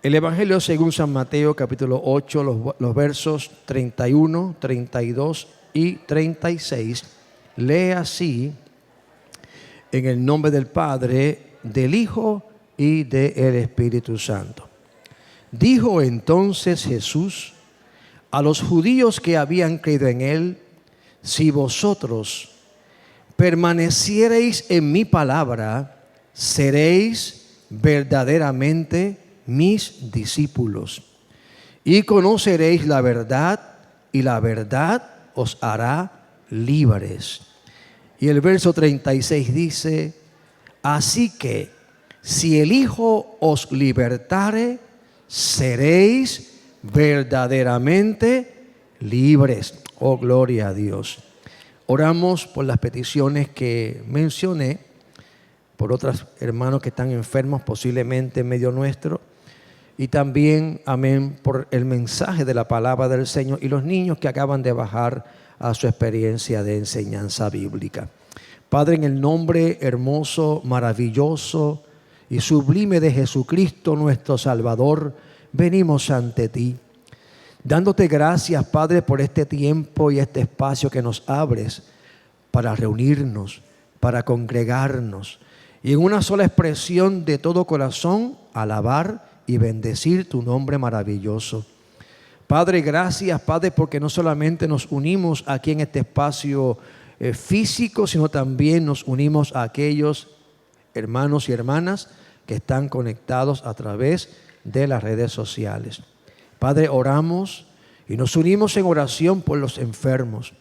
El Evangelio según San Mateo, capítulo 8, los versos 31, 32 y 36. Lee así: en el nombre del Padre, del Hijo y del Espíritu Santo. Dijo entonces Jesús a los judíos que habían creído en él: si vosotros permaneciereis en mi palabra, seréis verdaderamente mis discípulos, y conoceréis la verdad, y la verdad os hará libres. Y el verso 36 dice: así que si el Hijo os libertare, seréis verdaderamente libres. Oh, gloria a Dios. Oramos por las peticiones que mencioné, por otros hermanos que están enfermos posiblemente en medio nuestro, y también, amén, por el mensaje de la palabra del Señor y los niños que acaban de bajar a su experiencia de enseñanza bíblica. Padre, en el nombre hermoso, maravilloso y sublime de Jesucristo nuestro Salvador, venimos ante ti, dándote gracias, Padre, por este tiempo y este espacio que nos abres para reunirnos, para congregarnos y en una sola expresión de todo corazón alabar y bendecir tu nombre maravilloso. Padre, gracias, Padre, porque no solamente nos unimos aquí en este espacio físico, sino también nos unimos a aquellos hermanos y hermanas que están conectados a través de las redes sociales. Padre, oramos y nos unimos en oración por los enfermos,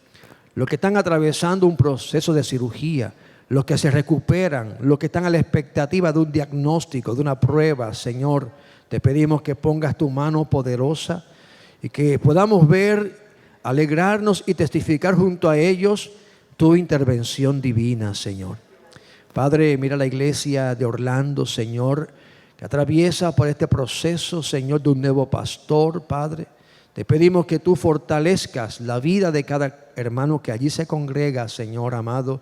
los que están atravesando un proceso de cirugía, los que se recuperan, los que están a la expectativa de un diagnóstico, de una prueba. Señor, te pedimos que pongas tu mano poderosa y que podamos ver, alegrarnos y testificar junto a ellos tu intervención divina, Señor. Padre, mira la iglesia de Orlando, Señor, que atraviesa por este proceso, Señor, de un nuevo pastor. Padre, te pedimos que tú fortalezcas la vida de cada hermano que allí se congrega, Señor amado,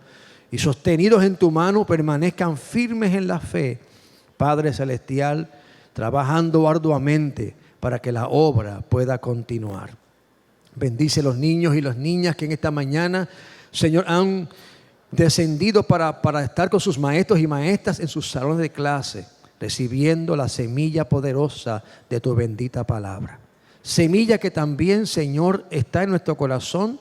y sostenidos en tu mano permanezcan firmes en la fe, Padre celestial, trabajando arduamente para que la obra pueda continuar. Bendice a los niños y las niñas que en esta mañana, Señor, han descendido para estar con sus maestros y maestras en sus salones de clase, recibiendo la semilla poderosa de tu bendita palabra. Semilla que también, Señor, está en nuestro corazón,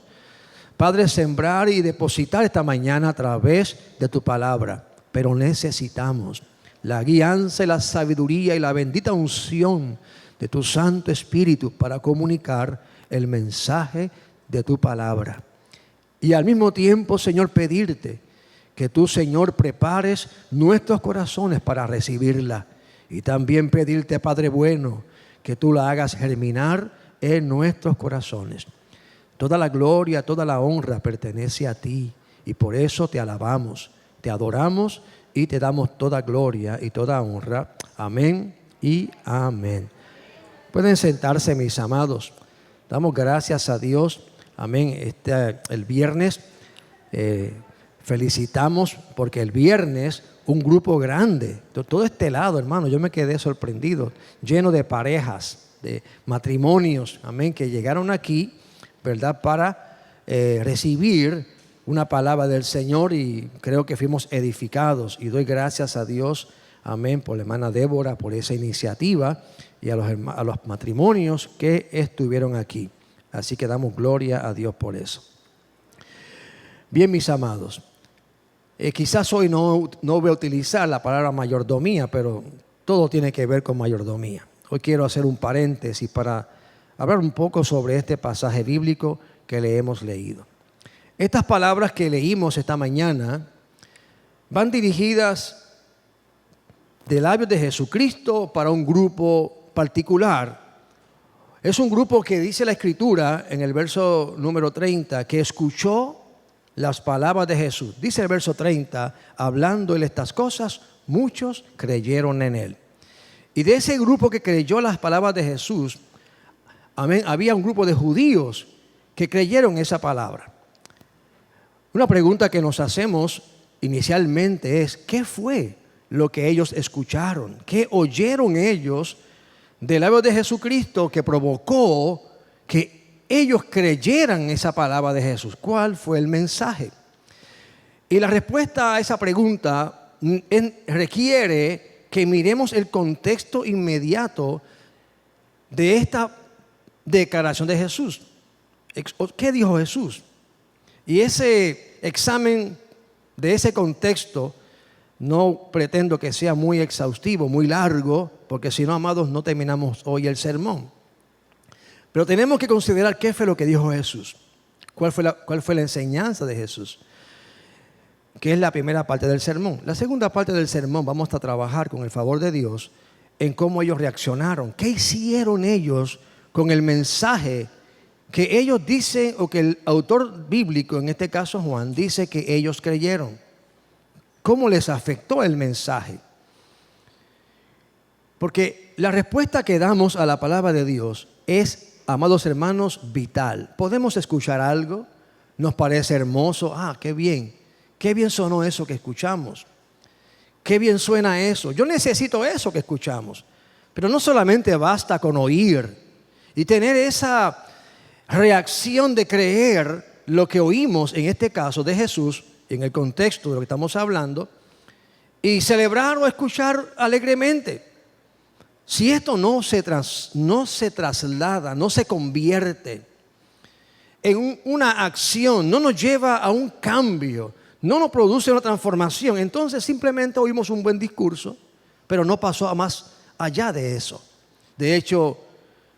Padre, sembrar y depositar esta mañana a través de tu palabra. Pero necesitamos la guianza y la sabiduría y la bendita unción de tu Santo Espíritu para comunicar el mensaje de tu palabra. Y al mismo tiempo, Señor, pedirte que tú, Señor, prepares nuestros corazones para recibirla. Y también pedirte, Padre bueno, que tú la hagas germinar en nuestros corazones. Toda la gloria, toda la honra pertenece a ti. Y por eso te alabamos, te adoramos y te damos toda gloria y toda honra. Amén y amén. Pueden sentarse, mis amados. Damos gracias a Dios. Amén. El viernes felicitamos porque el viernes un grupo grande, todo este lado, hermano, yo me quedé sorprendido, lleno de parejas, de matrimonios, amén, que llegaron aquí, ¿verdad?, para recibir una palabra del Señor, y creo que fuimos edificados, y doy gracias a Dios, amén, por la hermana Débora, por esa iniciativa, y a los matrimonios que estuvieron aquí. Así que damos gloria a Dios por eso. Bien, mis amados, quizás hoy no voy a utilizar la palabra mayordomía, pero todo tiene que ver con mayordomía. Hoy quiero hacer un paréntesis para hablar un poco sobre este pasaje bíblico que le hemos leído. Estas palabras que leímos esta mañana van dirigidas de labios de Jesucristo para un grupo particular. Es un grupo que dice la Escritura en el verso número 30 que escuchó las palabras de Jesús. Dice el verso 30, hablando él estas cosas, muchos creyeron en él. Y de ese grupo que creyó las palabras de Jesús, amén, había un grupo de judíos que creyeron esa palabra. Una pregunta que nos hacemos inicialmente es: ¿qué fue lo que ellos escucharon? ¿Qué oyeron ellos de labios de Jesucristo que provocó que ellos creyeran esa palabra de Jesús. ¿Cuál fue el mensaje? Y la respuesta a esa pregunta requiere que miremos el contexto inmediato de esta declaración de Jesús. ¿Qué dijo Jesús? Y ese examen de ese contexto no pretendo que sea muy exhaustivo, muy largo, porque si no, amados, no terminamos hoy el sermón. Pero tenemos que considerar qué fue lo que dijo Jesús. ¿Cuál fue la enseñanza de Jesús? Que es la primera parte del sermón. La segunda parte del sermón vamos a trabajar con el favor de Dios en cómo ellos reaccionaron. ¿Qué hicieron ellos con el mensaje que ellos dicen, o que el autor bíblico, en este caso Juan, dice que ellos creyeron? ¿Cómo les afectó el mensaje? Porque la respuesta que damos a la palabra de Dios es, amados hermanos, vital. Podemos escuchar algo, nos parece hermoso, qué bien sonó eso que escuchamos. Qué bien suena eso. Yo necesito eso que escuchamos. Pero no solamente basta con oír y tener esa reacción de creer lo que oímos, en este caso de Jesús, en el contexto de lo que estamos hablando, y celebrar o escuchar alegremente. Si esto no se traslada, no se convierte en una acción, no nos lleva a un cambio, no nos produce una transformación, entonces simplemente oímos un buen discurso, pero no pasó a más allá de eso. De hecho,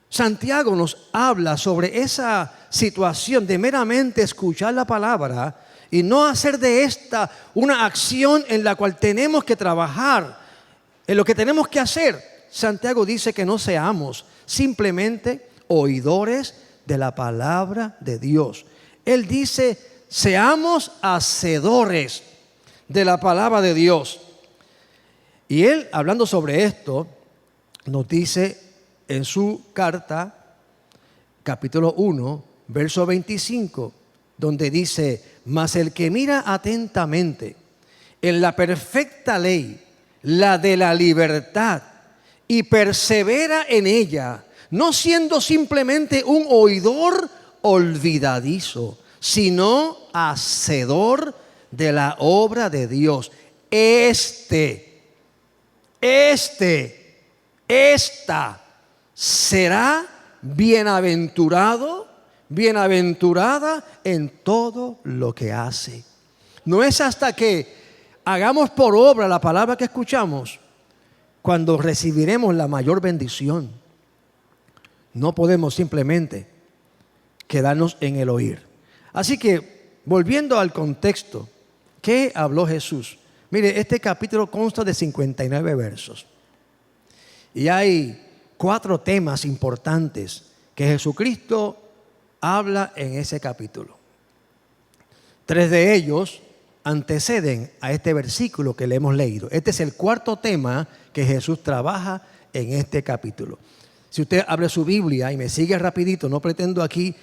Santiago nos habla sobre esa situación de meramente escuchar la palabra y no hacer de esta una acción en la cual tenemos que trabajar, en lo que tenemos que hacer. Santiago dice que no seamos simplemente oidores de la palabra de Dios. Él dice, seamos hacedores de la palabra de Dios. Y él, hablando sobre esto, nos dice en su carta, capítulo 1, verso 25, donde dice, mas el que mira atentamente en la perfecta ley, la de la libertad, y persevera en ella, no siendo simplemente un oidor olvidadizo, sino hacedor de la obra de Dios. Esta será bienaventurado, bienaventurada en todo lo que hace. No es hasta que hagamos por obra la palabra que escuchamos cuando recibiremos la mayor bendición. No podemos simplemente quedarnos en el oír. Así que, volviendo al contexto, ¿qué habló Jesús? Mire, este capítulo consta de 59 versos. Y hay 4 temas importantes que Jesucristo habla en ese capítulo. 3 de ellos anteceden a este versículo que le hemos leído. Este es el 4º tema que Jesús trabaja en este capítulo. Si usted abre su Biblia y me sigue rapidito, no pretendo aquí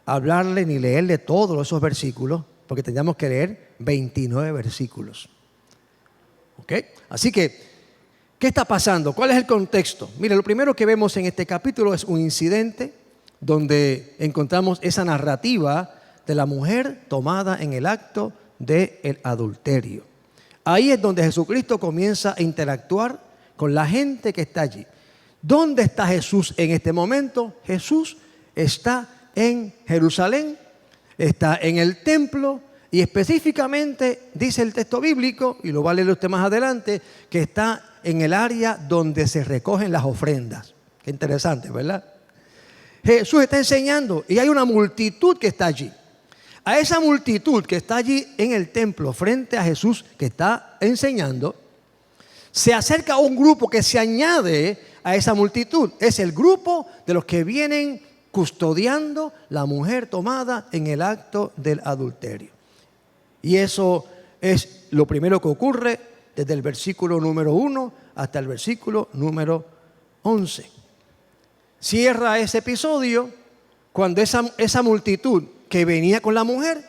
hablarle ni leerle todos esos versículos, porque tendríamos que leer 29 versículos. ¿Ok? Así que, ¿qué está pasando? ¿Cuál es el contexto? Mire, lo primero que vemos en este capítulo es un incidente donde encontramos esa narrativa de la mujer tomada en el acto del adulterio. Ahí es donde Jesucristo comienza a interactuar con la gente que está allí. ¿Dónde está Jesús en este momento? Jesús está en Jerusalén, está en el templo y específicamente dice el texto bíblico, y lo va a leer usted más adelante, que está en el área donde se recogen las ofrendas. Qué interesante, ¿verdad? Jesús está enseñando y hay una multitud que está allí. A esa multitud que está allí en el templo frente a Jesús que está enseñando, se acerca un grupo que se añade a esa multitud. Es el grupo de los que vienen custodiando la mujer tomada en el acto del adulterio. Y eso es lo primero que ocurre desde el versículo número 1 hasta el versículo número 11. Cierra ese episodio cuando esa multitud que venía con la mujer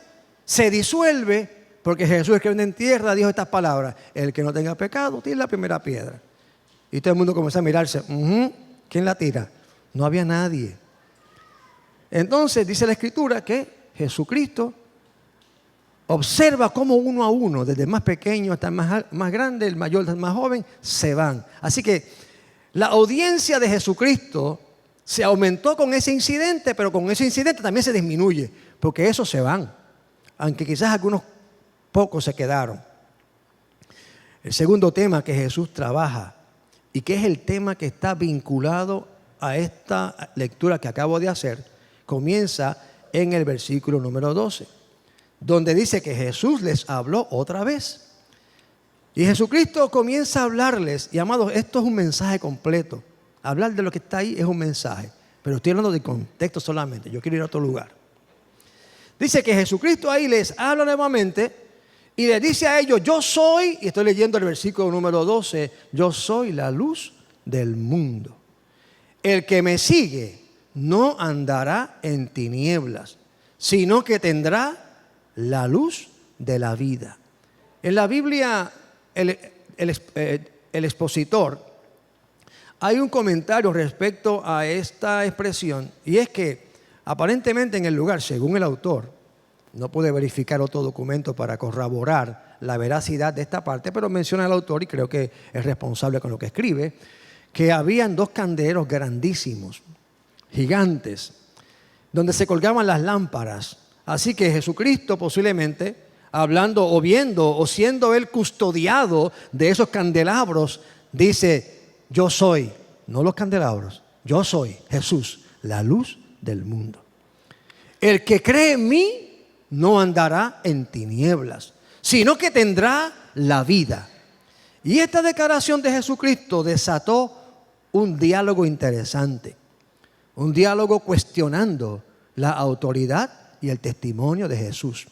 se disuelve, porque Jesús, que viene en tierra, dijo estas palabras: el que no tenga pecado tiene la primera piedra. Y todo el mundo comenzó a mirarse. ¿Quién la tira? No había nadie. Entonces dice la Escritura que Jesucristo observa cómo uno a uno, desde el más pequeño hasta el más grande, el mayor hasta el más joven, se van. Así que la audiencia de Jesucristo se aumentó con ese incidente, pero con ese incidente también se disminuye, porque esos se van, aunque quizás algunos pocos se quedaron. El segundo tema que Jesús trabaja, y que es el tema que está vinculado a esta lectura que acabo de hacer, comienza en el versículo número 12, donde dice que Jesús les habló otra vez. Y Jesucristo comienza a hablarles, y amados, esto es un mensaje completo. Hablar de lo que está ahí es un mensaje, pero estoy hablando de contexto solamente. Yo quiero ir a otro lugar. Dice que Jesucristo ahí les habla nuevamente y les dice a ellos: yo soy, y estoy leyendo el versículo número 12, yo soy la luz del mundo. El que me sigue no andará en tinieblas, sino que tendrá la luz de la vida. En la Biblia, el expositor, hay un comentario respecto a esta expresión, y es que aparentemente en el lugar, según el autor, no pude verificar otro documento para corroborar la veracidad de esta parte, pero menciona el autor, y creo que es responsable con lo que escribe, que habían dos candeleros grandísimos, gigantes, donde se colgaban las lámparas. Así que Jesucristo posiblemente, hablando o viendo o siendo él custodiado de esos candelabros, dice: yo soy, no los candelabros, yo soy Jesús, la luz del mundo. El que cree en mí no andará en tinieblas, sino que tendrá la vida. Y esta declaración de Jesucristo desató un diálogo interesante, un diálogo cuestionando la autoridad y el testimonio de Jesús.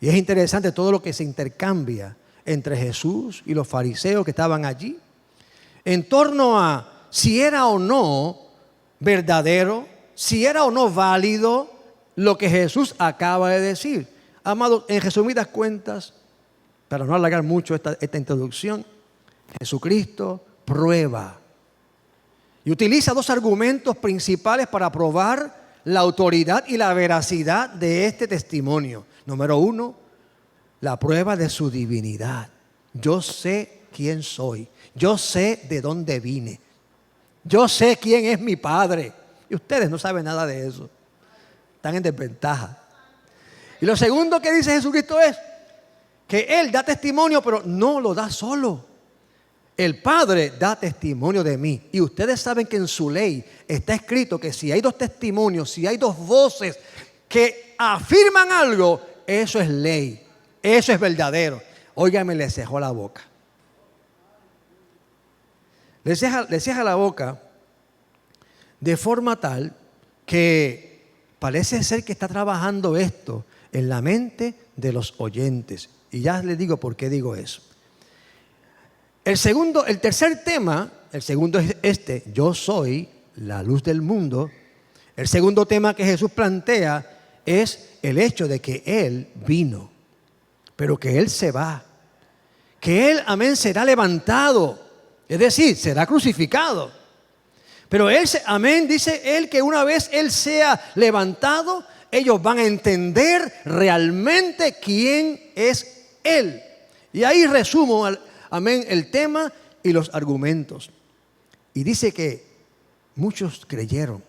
Y es interesante todo lo que se intercambia entre Jesús y los fariseos que estaban allí, en torno a si era o no verdadero, si era o no válido lo que Jesús acaba de decir. Amados, en resumidas cuentas, para no alargar mucho esta introducción, Jesucristo prueba y utiliza dos argumentos principales para probar la autoridad y la veracidad de este testimonio. Número uno, la prueba de su divinidad. Yo sé quién soy. Yo sé de dónde vine. Yo sé quién es mi Padre. Y ustedes no saben nada de eso. Están en desventaja. Y lo segundo que dice Jesucristo es que Él da testimonio, pero no lo da solo. El Padre da testimonio de mí. Y ustedes saben que en su ley está escrito que si hay dos testimonios, si hay dos voces que afirman algo, eso es ley. Eso es verdadero. Óigame, le cejó la boca. Le ceja la boca de forma tal que parece ser que está trabajando esto en la mente de los oyentes. Y ya les digo por qué digo eso. El tercer tema, el segundo es este: yo soy la luz del mundo. El segundo tema que Jesús plantea es el hecho de que Él vino, pero que Él se va, que Él, amén, será levantado, es decir, será crucificado. Pero Él, amén, dice Él que una vez Él sea levantado, ellos van a entender realmente quién es Él. Y ahí resumo, amén, el tema y los argumentos. Y dice que muchos creyeron.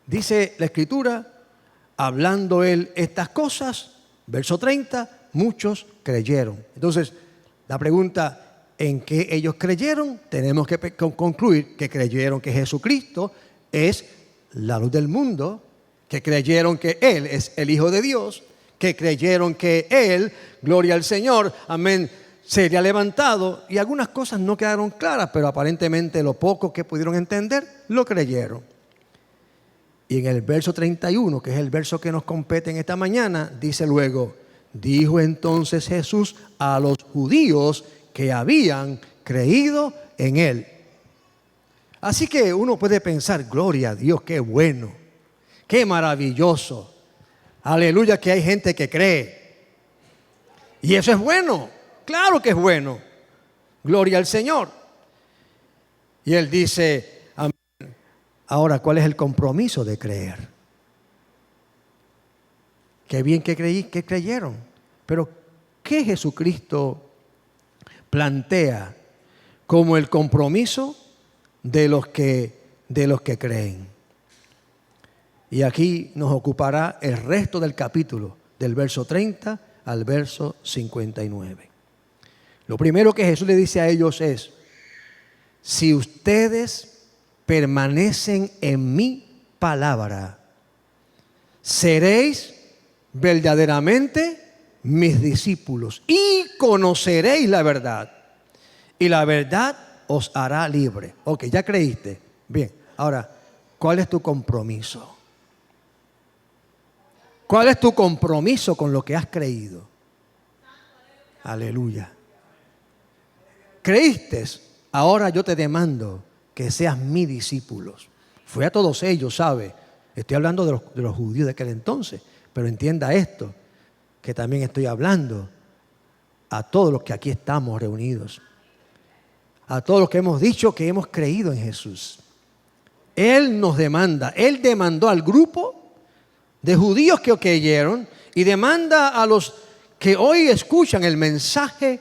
Dice la Escritura, hablando Él estas cosas, verso 30, muchos creyeron. Entonces, la pregunta: ¿en qué ellos creyeron? Tenemos que concluir que creyeron que Jesucristo es la luz del mundo, que creyeron que Él es el Hijo de Dios, que creyeron que Él, gloria al Señor, amén, sería levantado. Y algunas cosas no quedaron claras, pero aparentemente lo poco que pudieron entender, lo creyeron. Y en el verso 31, que es el verso que nos compete en esta mañana, dice luego: dijo entonces Jesús a los judíos que habían creído en Él. Así que uno puede pensar: gloria a Dios, qué bueno, qué maravilloso, aleluya, que hay gente que cree. Y eso es bueno, claro que es bueno, gloria al Señor. Y él dice, amén. Ahora, ¿cuál es el compromiso de creer? Qué bien que creyeron. Pero, ¿qué Jesucristo plantea como el compromiso de los que creen? Y aquí nos ocupará el resto del capítulo, del verso 30 al verso 59. Lo primero que Jesús le dice a ellos es: si ustedes permanecen en mi palabra, seréis verdaderamente mis discípulos y conoceréis la verdad, y la verdad os hará libre. Ok, ya creíste. Bien, ahora, ¿cuál es tu compromiso? ¿Cuál es tu compromiso con lo que has creído? Aleluya. ¿Creíste? Ahora yo te demando que seas mis discípulos. Fue a todos ellos, ¿sabe? Estoy hablando de los judíos de aquel entonces, pero entienda esto, que también estoy hablando a todos los que aquí estamos reunidos, a todos los que hemos dicho que hemos creído en Jesús. Él nos demanda, Él demandó al grupo de judíos que creyeron y demanda a los que hoy escuchan el mensaje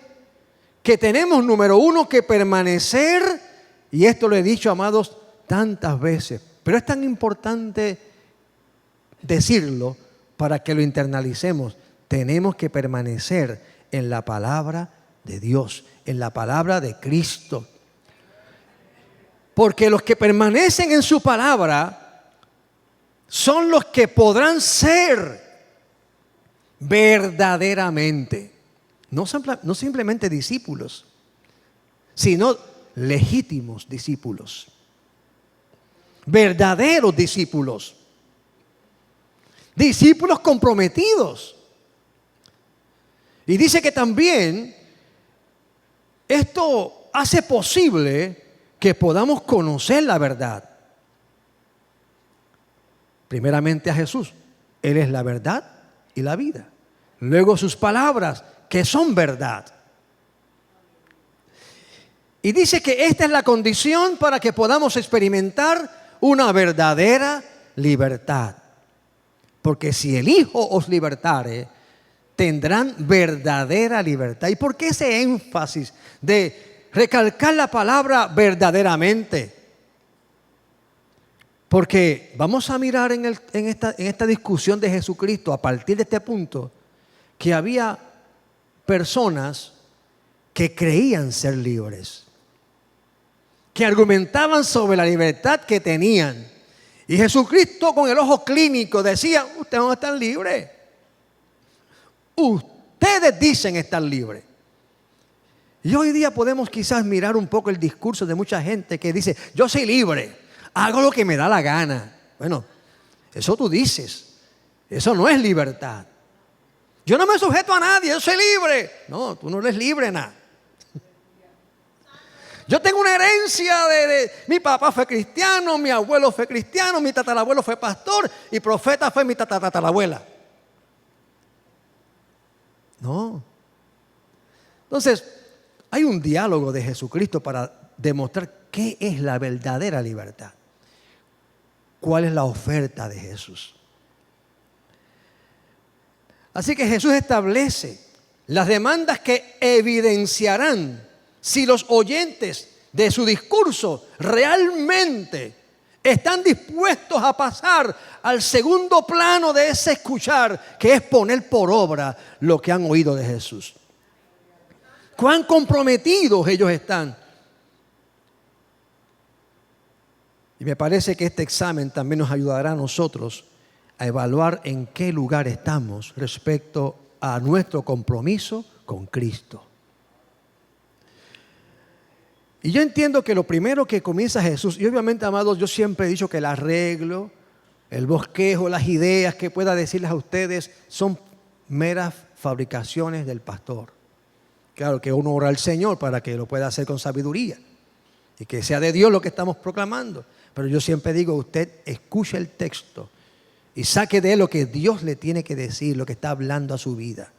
que tenemos, número uno, que permanecer, y esto lo he dicho, amados, tantas veces, pero es tan importante decirlo para que lo internalicemos. Tenemos que permanecer en la palabra de Dios, en la palabra de Cristo. Porque los que permanecen en su palabra son los que podrán ser verdaderamente, no simplemente discípulos, sino legítimos discípulos, verdaderos discípulos, discípulos comprometidos. Y dice que también esto hace posible que podamos conocer la verdad. Primeramente a Jesús. Él es la verdad y la vida. Luego sus palabras, que son verdad. Y dice que esta es la condición para que podamos experimentar una verdadera libertad. Porque si el Hijo os libertare, tendrán verdadera libertad. ¿Y por qué ese énfasis de recalcar la palabra verdaderamente? Porque vamos a mirar en esta discusión de Jesucristo, a partir de este punto, que había personas que creían ser libres, que argumentaban sobre la libertad que tenían. Y Jesucristo, con el ojo clínico, decía: ustedes no están libres. Ustedes dicen estar libres. Y hoy día podemos quizás mirar un poco el discurso de mucha gente que dice: yo soy libre, hago lo que me da la gana. Bueno, eso tú dices. Eso no es libertad. Yo no me sujeto a nadie, yo soy libre. No, tú no eres libre, nada. Yo tengo una herencia de mi papá fue cristiano, mi abuelo fue cristiano, mi tatarabuelo fue pastor y profeta fue mi tatarabuela. No. Entonces, hay un diálogo de Jesucristo para demostrar qué es la verdadera libertad. ¿Cuál es la oferta de Jesús? Así que Jesús establece las demandas que evidenciarán si los oyentes de su discurso realmente están dispuestos a pasar al segundo plano de ese escuchar, que es poner por obra lo que han oído de Jesús. ¿Cuán comprometidos ellos están? Y me parece que este examen también nos ayudará a nosotros a evaluar en qué lugar estamos respecto a nuestro compromiso con Cristo. Y yo entiendo que lo primero que comienza Jesús, y obviamente, amados, yo siempre he dicho que el arreglo, el bosquejo, las ideas que pueda decirles a ustedes son meras fabricaciones del pastor. Claro que uno ora al Señor para que lo pueda hacer con sabiduría y que sea de Dios lo que estamos proclamando. Pero yo siempre digo, usted escuche el texto y saque de él lo que Dios le tiene que decir, lo que está hablando a su vida.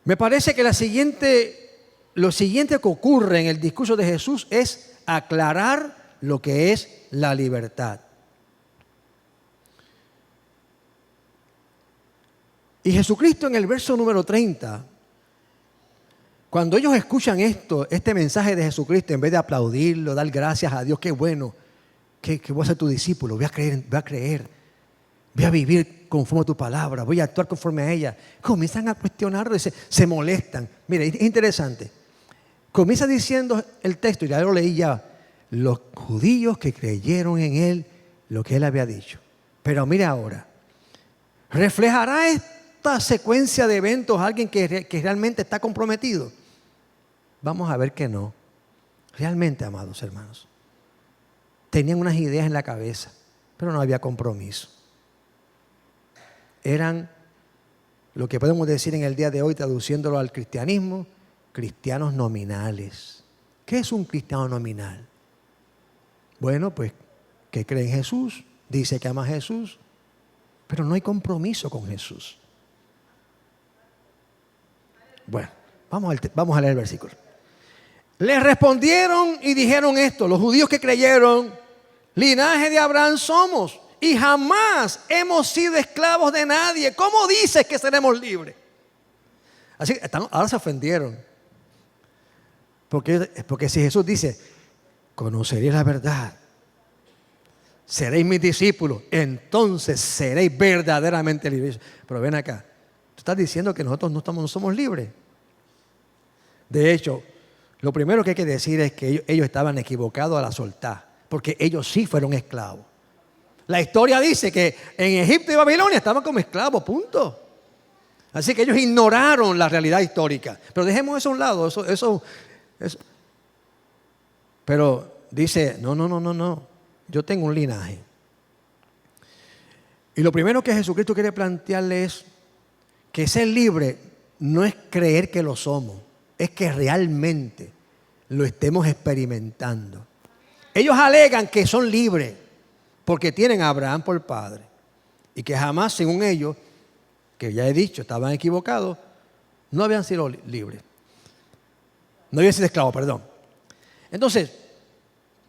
Me parece que la siguiente lo siguiente que ocurre en el discurso de Jesús es aclarar lo que es la libertad. Y Jesucristo en el verso número 30, cuando ellos escuchan este mensaje de Jesucristo, en vez de aplaudirlo, dar gracias a Dios, qué bueno, que voy a ser tu discípulo, voy a creer, voy a vivir conforme a tu palabra, voy a actuar conforme a ella, comienzan a cuestionarlo y se molestan. Mira, es interesante. Comienza diciendo el texto, ya lo leí ya, los judíos que creyeron en él, lo que él había dicho. Pero mira ahora, ¿reflejará esta secuencia de eventos alguien que realmente está comprometido? Vamos a ver que no. Realmente, amados hermanos, tenían unas ideas en la cabeza, pero no había compromiso. Eran lo que podemos decir en el día de hoy, traduciéndolo al cristianismo, cristianos nominales. ¿Qué es un cristiano nominal? Bueno, pues que cree en Jesús, dice que ama a Jesús, pero no hay compromiso con Jesús. Bueno, vamos a leer el versículo. Les respondieron y dijeron esto, los judíos que creyeron, linaje de Abraham somos y jamás hemos sido esclavos de nadie. ¿Cómo dices que seremos libres? Así que ahora se ofendieron. Porque si Jesús dice, conoceréis la verdad, seréis mis discípulos, entonces seréis verdaderamente libres. Pero ven acá, tú estás diciendo que nosotros no somos libres. De hecho, lo primero que hay que decir es que ellos estaban equivocados a la soltar, porque ellos sí fueron esclavos. La historia dice que en Egipto y Babilonia estaban como esclavos, punto. Así que ellos ignoraron la realidad histórica. Pero dejemos eso a un lado, eso. Pero dice, no, yo tengo un linaje. Y lo primero que Jesucristo quiere plantearle es que ser libre no es creer que lo somos, es que realmente lo estemos experimentando. Ellos alegan que son libres porque tienen a Abraham por padre y que jamás, según ellos, que ya he dicho, estaban equivocados, no habían sido libres. No habían sido esclavos, perdón. Entonces,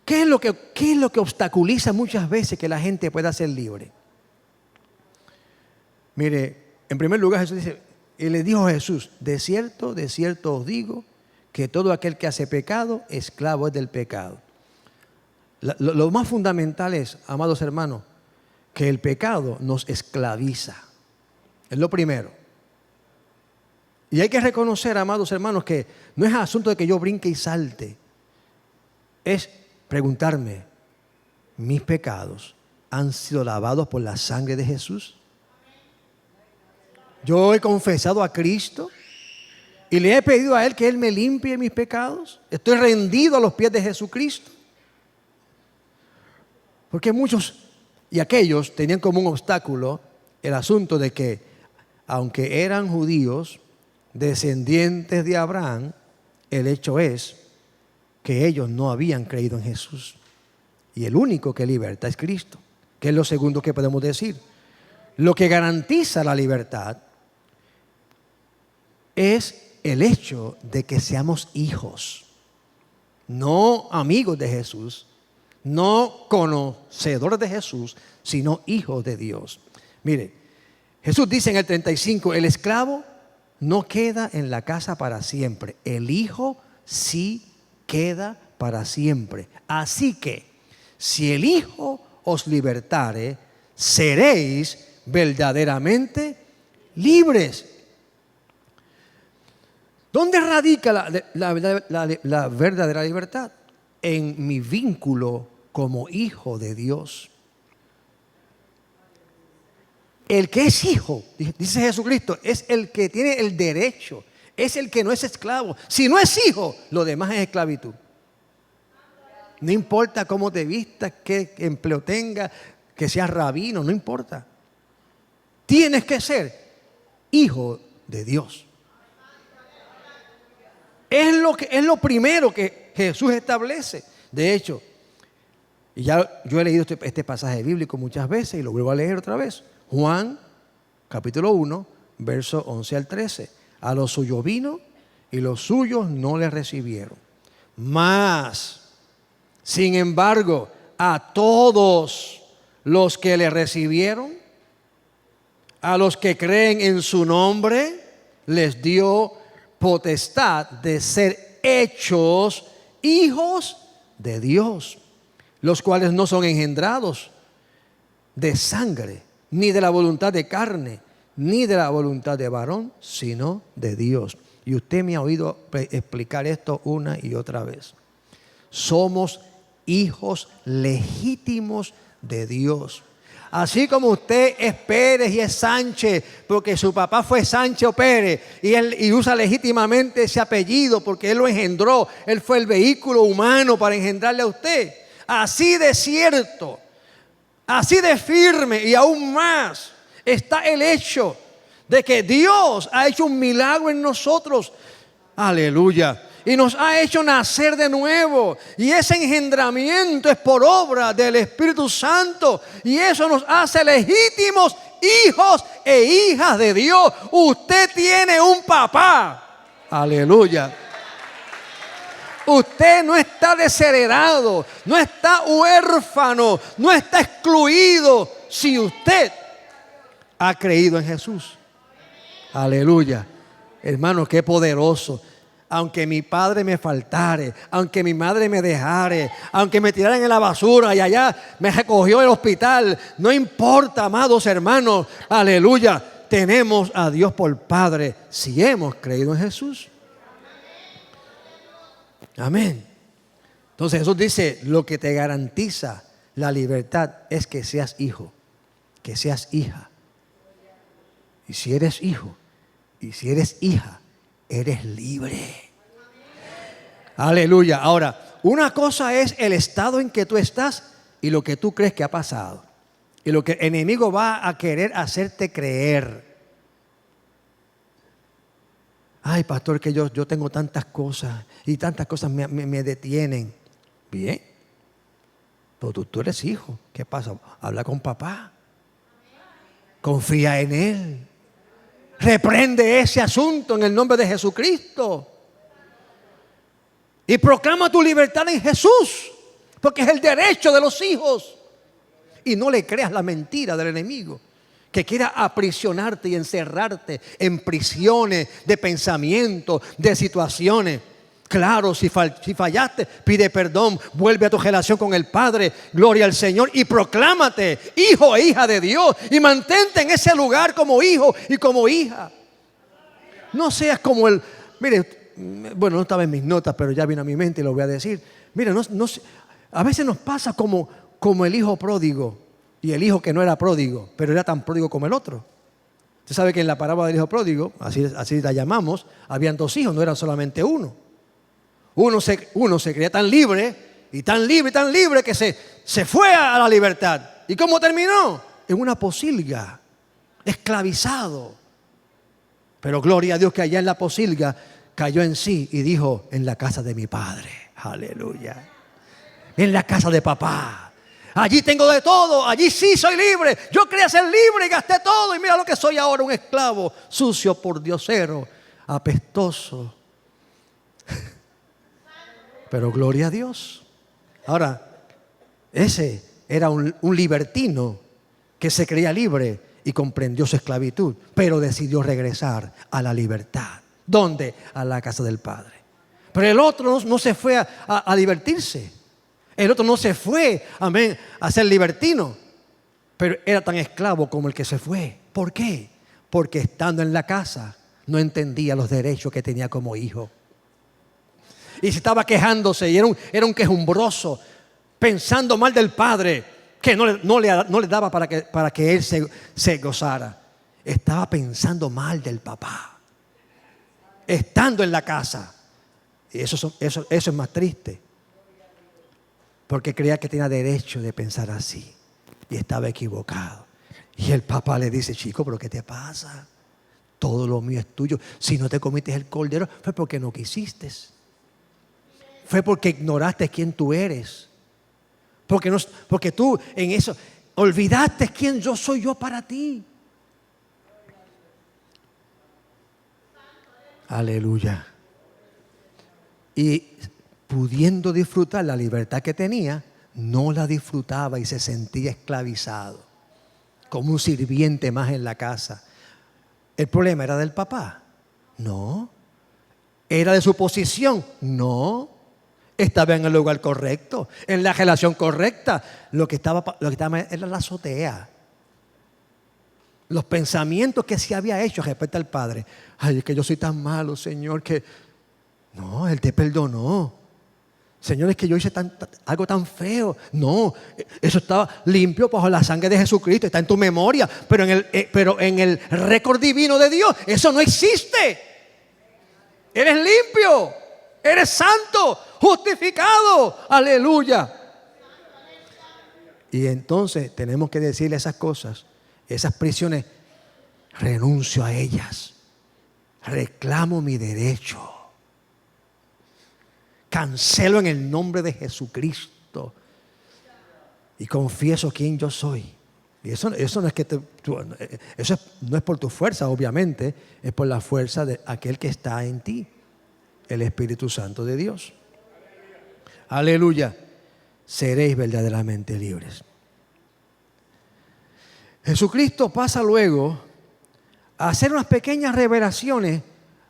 ¿qué es lo que obstaculiza muchas veces que la gente pueda ser libre? Mire, en primer lugar Jesús dice, y le dijo a Jesús, de cierto os digo, que todo aquel que hace pecado, esclavo es del pecado. Lo más fundamental es, amados hermanos, que el pecado nos esclaviza. Es lo primero. Y hay que reconocer, amados hermanos, que no es asunto de que yo brinque y salte. Es preguntarme, ¿mis pecados han sido lavados por la sangre de Jesús? Yo he confesado a Cristo y le he pedido a Él que Él me limpie mis pecados. Estoy rendido a los pies de Jesucristo. Porque muchos y aquellos tenían como un obstáculo el asunto de que, aunque eran judíos, descendientes de Abraham, el hecho es que ellos no habían creído en Jesús. Y el único que liberta es Cristo, que es lo segundo que podemos decir. Lo que garantiza la libertad es el hecho de que seamos hijos, no amigos de Jesús, no conocedores de Jesús, sino hijos de Dios. Mire, Jesús dice en el 35, el esclavo no queda en la casa para siempre, el hijo sí queda para siempre. Así que, si el Hijo os libertare, seréis verdaderamente libres. ¿Dónde radica la verdadera libertad? En mi vínculo como hijo de Dios. El que es hijo, dice Jesucristo, es el que tiene el derecho, es el que no es esclavo. Si no es hijo, lo demás es esclavitud. No importa cómo te vistas, qué empleo tengas, que seas rabino, no importa. Tienes que ser hijo de Dios. Es lo primero que Jesús establece. De hecho, y ya yo he leído este pasaje bíblico muchas veces y lo vuelvo a leer otra vez. Juan, capítulo 1, versos 11 al 13. A los suyos vino y los suyos no le recibieron. Mas, sin embargo, a todos los que le recibieron, a los que creen en su nombre, les dio potestad de ser hechos hijos de Dios, los cuales no son engendrados de sangre, ni de la voluntad de carne, ni de la voluntad de varón, sino de Dios. Y usted me ha oído explicar esto una y otra vez. Somos hijos legítimos de Dios. Así como usted es Pérez y es Sánchez, porque su papá fue Sánchez o Pérez, y usa legítimamente ese apellido porque él lo engendró, él fue el vehículo humano para engendrarle a usted. Así de cierto, así de firme y aún más está el hecho de que Dios ha hecho un milagro en nosotros. Aleluya. Y nos ha hecho nacer de nuevo. Y ese engendramiento es por obra del Espíritu Santo. Y eso nos hace legítimos hijos e hijas de Dios. Usted tiene un papá. Aleluya. Usted no está desheredado, no está huérfano, no está excluido si usted ha creído en Jesús. Aleluya. Hermano, qué poderoso. Aunque mi padre me faltare, aunque mi madre me dejare, aunque me tiraran en la basura y allá me recogió el hospital, no importa, amados hermanos, aleluya, tenemos a Dios por Padre si hemos creído en Jesús. Amén. Entonces Jesús dice, lo que te garantiza la libertad es que seas hijo, que seas hija. Y si eres hijo, y si eres hija, eres libre. Aleluya. Ahora, una cosa es el estado en que tú estás y lo que tú crees que ha pasado. Y lo que el enemigo va a querer hacerte creer. Ay, pastor, que yo tengo tantas cosas y tantas cosas me detienen. Bien. Pero tú eres hijo. ¿Qué pasa? Habla con papá. Confía en él. Reprende ese asunto en el nombre de Jesucristo. Y proclama tu libertad en Jesús. Porque es el derecho de los hijos. Y no le creas la mentira del enemigo, que quiera aprisionarte y encerrarte en prisiones de pensamiento, de situaciones. Claro, si fallaste, pide perdón, vuelve a tu relación con el Padre, gloria al Señor, y proclámate hijo e hija de Dios y mantente en ese lugar como hijo y como hija. No seas como el, mire, bueno, no estaba en mis notas, pero ya vino a mi mente y lo voy a decir. Mire, a veces nos pasa como el hijo pródigo y el hijo que no era pródigo, pero era tan pródigo como el otro. Usted sabe que en la parábola del hijo pródigo, así la llamamos, habían dos hijos, no eran solamente uno. Uno se creía tan libre que se fue a la libertad. ¿Y cómo terminó? En una posilga, esclavizado. Pero gloria a Dios que allá en la posilga cayó en sí y dijo, en la casa de mi padre. Aleluya. En la casa de papá. Allí tengo de todo, allí sí soy libre. Yo quería ser libre y gasté todo. Y mira lo que soy ahora, un esclavo, sucio, pordiosero, apestoso. Pero gloria a Dios. Ahora, ese era un libertino que se creía libre y comprendió su esclavitud, pero decidió regresar a la libertad. ¿Dónde? A la casa del Padre. Pero el otro no se fue a divertirse. El otro no se fue, amén, a ser libertino. Pero era tan esclavo como el que se fue. ¿Por qué? Porque estando en la casa no entendía los derechos que tenía como hijo. Y se estaba quejándose y era un quejumbroso, pensando mal del padre, que no le daba para que él se gozara. Estaba pensando mal del papá, estando en la casa. Y eso es más triste, porque creía que tenía derecho de pensar así y estaba equivocado. Y el papá le dice, chico, ¿pero qué te pasa? Todo lo mío es tuyo. Si no te comiste el cordero fue porque no quisiste. Fue porque ignoraste quién tú eres. Porque tú en eso olvidaste quién yo soy yo para ti. Aleluya. y pudiendo disfrutar la libertad que tenía, no la disfrutaba y se sentía esclavizado, como un sirviente más en la casa. ¿El problema era del papá? No. ¿Era de su posición? No. Estaba en el lugar correcto, en la relación correcta. Lo que estaba era la azotea. Los pensamientos que se había hecho respecto al padre. Ay, es que yo soy tan malo, Señor, que... No, Él te perdonó. Señor, es que yo hice algo tan feo. No, eso estaba limpio bajo la sangre de Jesucristo. Está en tu memoria. Pero en el récord divino de Dios, eso no existe. Eres limpio. Eres santo. Justificado. Aleluya. Y entonces tenemos que decirle esas cosas. Esas prisiones, renuncio a ellas. Reclamo mi derecho. Cancelo en el nombre de Jesucristo y confieso quién yo soy. Y eso no es que no es por tu fuerza, obviamente, es por la fuerza de aquel que está en ti, el Espíritu Santo de Dios. Aleluya. Seréis verdaderamente libres. Jesucristo pasa luego a hacer unas pequeñas revelaciones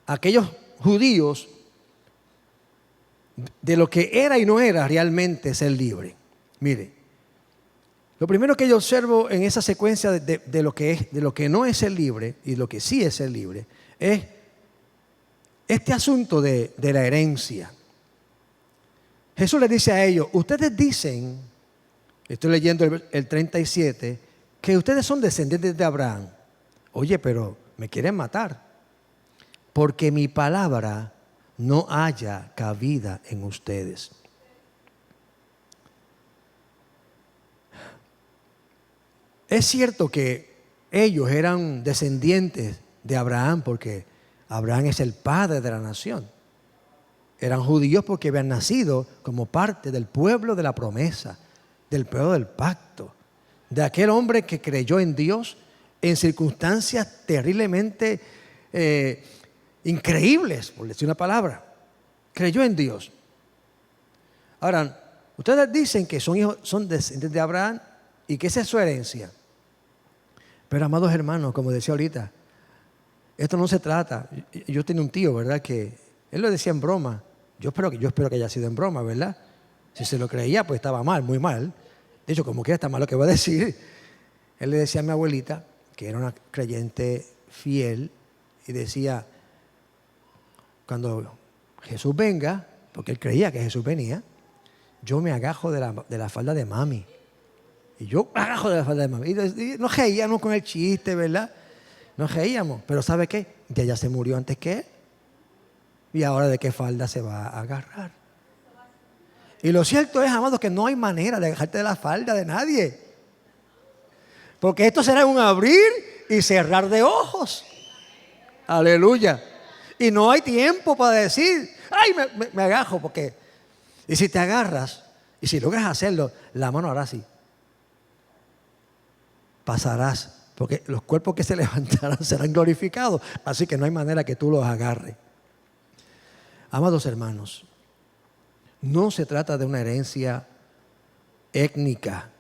a aquellos judíos de lo que era y no era realmente ser libre. Mire, lo primero que yo observo en esa secuencia de lo que no es ser libre y lo que sí es ser libre es este asunto de la herencia. Jesús les dice a ellos, ustedes dicen, estoy leyendo el 37, que ustedes son descendientes de Abraham. Oye, pero me quieren matar, porque mi palabra no haya cabida en ustedes. Es cierto que ellos eran descendientes de Abraham porque Abraham es el padre de la nación. Eran judíos porque habían nacido como parte del pueblo de la promesa, del pueblo del pacto, de aquel hombre que creyó en Dios en circunstancias terriblemente increíbles, por decir una palabra. Creyó en Dios. Ahora, ustedes dicen que son descendientes de Abraham y que esa es su herencia. Pero, amados hermanos, como decía ahorita, esto no se trata. Yo tenía un tío, ¿verdad? Que él lo decía en broma. Yo espero que haya sido en broma, ¿verdad? Si se lo creía, pues estaba mal, muy mal. De hecho, como quiera está mal lo que voy a decir. Él le decía a mi abuelita, que era una creyente fiel, y decía, cuando Jesús venga, porque él creía que Jesús venía, yo me agajo de la falda de mami. Y yo agajo de la falda de mami. Y nos reíamos con el chiste, ¿verdad? Nos reíamos. Pero ¿sabe qué? Ya se murió antes que él. Y ahora ¿de qué falda se va a agarrar? Y lo cierto es, amados, que no hay manera de agajarte de la falda de nadie. Porque esto será un abrir y cerrar de ojos. Aleluya. Y no hay tiempo para decir, ay, me agajo, porque... Y si te agarras, y si logras hacerlo, la mano hará así. Pasarás, porque los cuerpos que se levantarán serán glorificados. Así que no hay manera que tú los agarres. Amados hermanos, no se trata de una herencia étnica.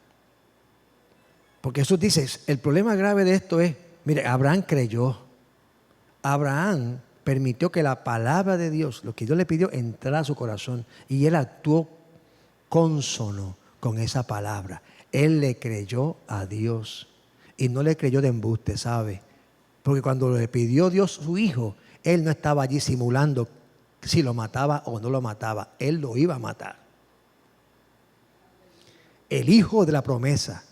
Porque Jesús dice, el problema grave de esto es, mire, Abraham creyó. Abraham permitió que la palabra de Dios, lo que Dios le pidió, entrara a su corazón. Y él actuó cónsono con esa palabra. Él le creyó a Dios. Y no le creyó de embuste, ¿sabe? Porque cuando le pidió Dios su hijo, él no estaba allí simulando si lo mataba o no lo mataba. Él lo iba a matar. El hijo de la promesa.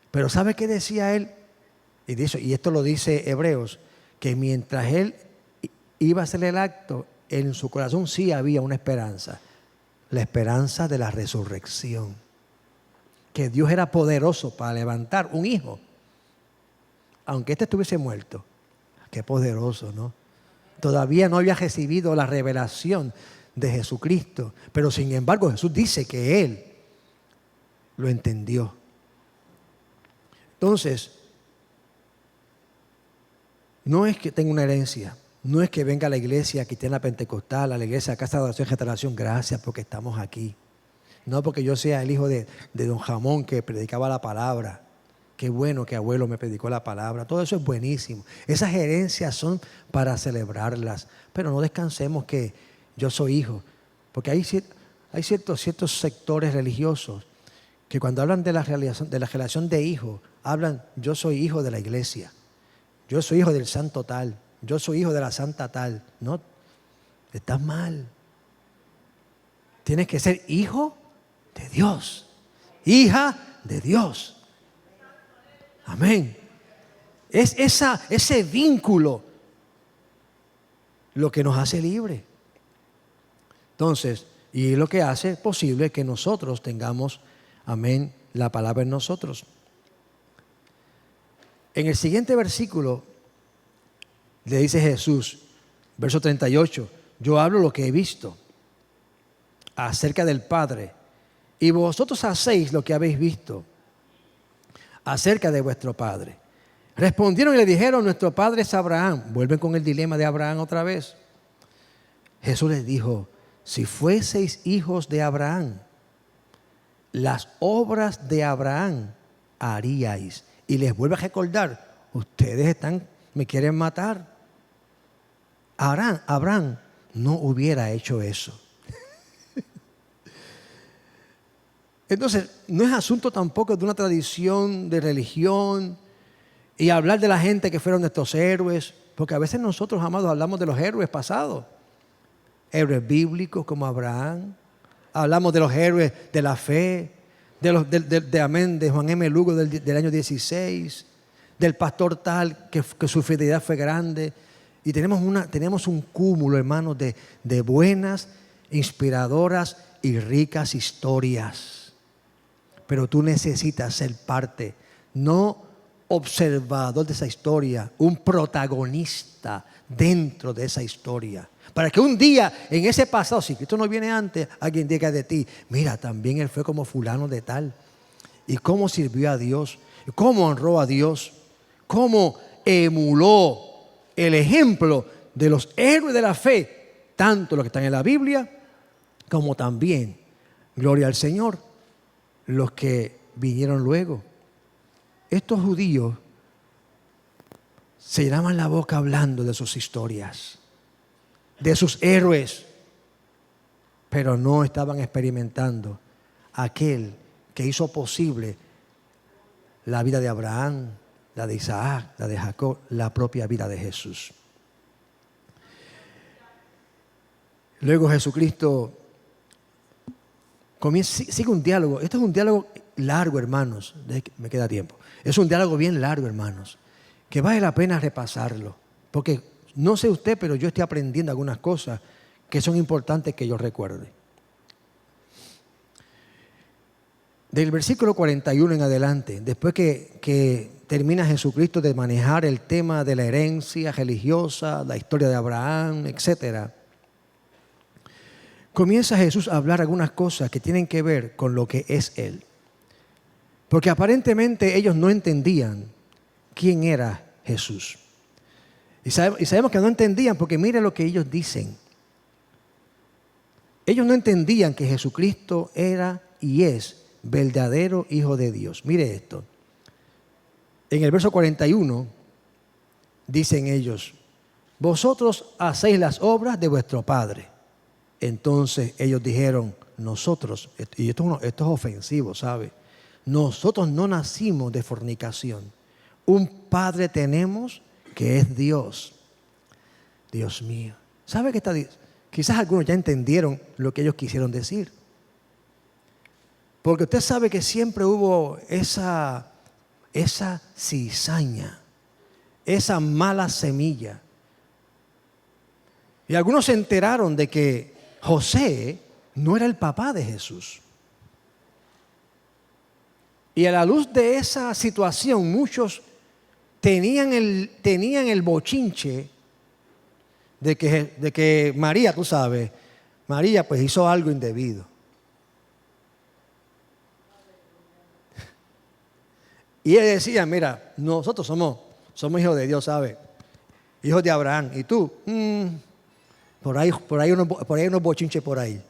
Pero ¿sabe qué decía él? Y esto lo dice Hebreos, que mientras él iba a hacer el acto, en su corazón sí había una esperanza. La esperanza de la resurrección. Que Dios era poderoso para levantar un hijo. Aunque este estuviese muerto. Qué poderoso, ¿no? Todavía no había recibido la revelación de Jesucristo. Pero sin embargo Jesús dice que Él lo entendió. Entonces, no es que tenga una herencia. No es que venga a la iglesia cristiana pentecostal, a la iglesia Casa de Oración y Restauración, gracias porque estamos aquí. No porque yo sea el hijo de don Jamón que predicaba la palabra. Qué bueno que abuelo me predicó la palabra. Todo eso es buenísimo. Esas herencias son para celebrarlas. Pero no descansemos que yo soy hijo. Porque hay ciertos sectores religiosos que cuando hablan de la relación de hijo, hablan, yo soy hijo de la iglesia. Yo soy hijo del santo tal. Yo soy hijo de la santa tal. No, estás mal. Tienes que ser hijo de Dios. Hija de Dios. Amén. Es ese vínculo lo que nos hace libre. Entonces, y lo que hace posible que nosotros tengamos, amén, la palabra en nosotros. En el siguiente versículo le dice Jesús, verso 38, yo hablo lo que he visto acerca del Padre, y vosotros hacéis lo que habéis visto acerca de vuestro padre. Respondieron y le dijeron, nuestro padre es Abraham. Vuelven con el dilema de Abraham otra vez. Jesús les dijo, si fueseis hijos de Abraham, las obras de Abraham haríais. Y les vuelve a recordar, ustedes me quieren matar. Abraham no hubiera hecho eso. Entonces, no es asunto tampoco de una tradición de religión y hablar de la gente que fueron nuestros héroes, porque a veces nosotros, amados, hablamos de los héroes pasados, héroes bíblicos como Abraham, hablamos de los héroes de la fe, de Juan M. Lugo del año 16, del pastor tal que su fidelidad fue grande, y tenemos un cúmulo, hermanos, de buenas, inspiradoras y ricas historias. Pero tú necesitas ser parte, no observador de esa historia, un protagonista dentro de esa historia. Para que un día en ese pasado, si Cristo no viene antes, alguien diga de ti, mira, también él fue como fulano de tal. Y cómo sirvió a Dios, y cómo honró a Dios, cómo emuló el ejemplo de los héroes de la fe, tanto los que están en la Biblia, como también, gloria al Señor, los que vinieron luego. Estos judíos se llenaban la boca hablando de sus historias, de sus héroes, pero no estaban experimentando aquel que hizo posible la vida de Abraham, la de Isaac, la de Jacob, la propia vida de Jesús. Luego Jesucristo sigue un diálogo. Esto es un diálogo largo, hermanos. Me queda tiempo. Es un diálogo bien largo, hermanos, que vale la pena repasarlo. Porque no sé usted, pero yo estoy aprendiendo algunas cosas que son importantes que yo recuerde. Del versículo 41 en adelante, después que termina Jesucristo de manejar el tema de la herencia religiosa, la historia de Abraham, etcétera, comienza Jesús a hablar algunas cosas que tienen que ver con lo que es Él. Porque aparentemente ellos no entendían quién era Jesús. Y sabemos que no entendían porque mire lo que ellos dicen. Ellos no entendían que Jesucristo era y es verdadero Hijo de Dios. Mire esto. En el verso 41 dicen ellos, vosotros hacéis las obras de vuestro Padre. Entonces ellos dijeron, nosotros, y esto es ofensivo, ¿sabe? Nosotros no nacimos de fornicación. Un Padre tenemos que es Dios. Dios mío. ¿Sabe qué está diciendo? Quizás algunos ya entendieron lo que ellos quisieron decir. Porque usted sabe que siempre hubo esa cizaña, esa mala semilla. Y algunos se enteraron de que José no era el papá de Jesús. Y a la luz de esa situación, muchos tenían el bochinche de que María, tú sabes, María pues hizo algo indebido. Y él decía, mira, nosotros somos hijos de Dios, ¿sabes? hijos de Abraham. ¿Y tú? Por ahí unos bochinches por ahí.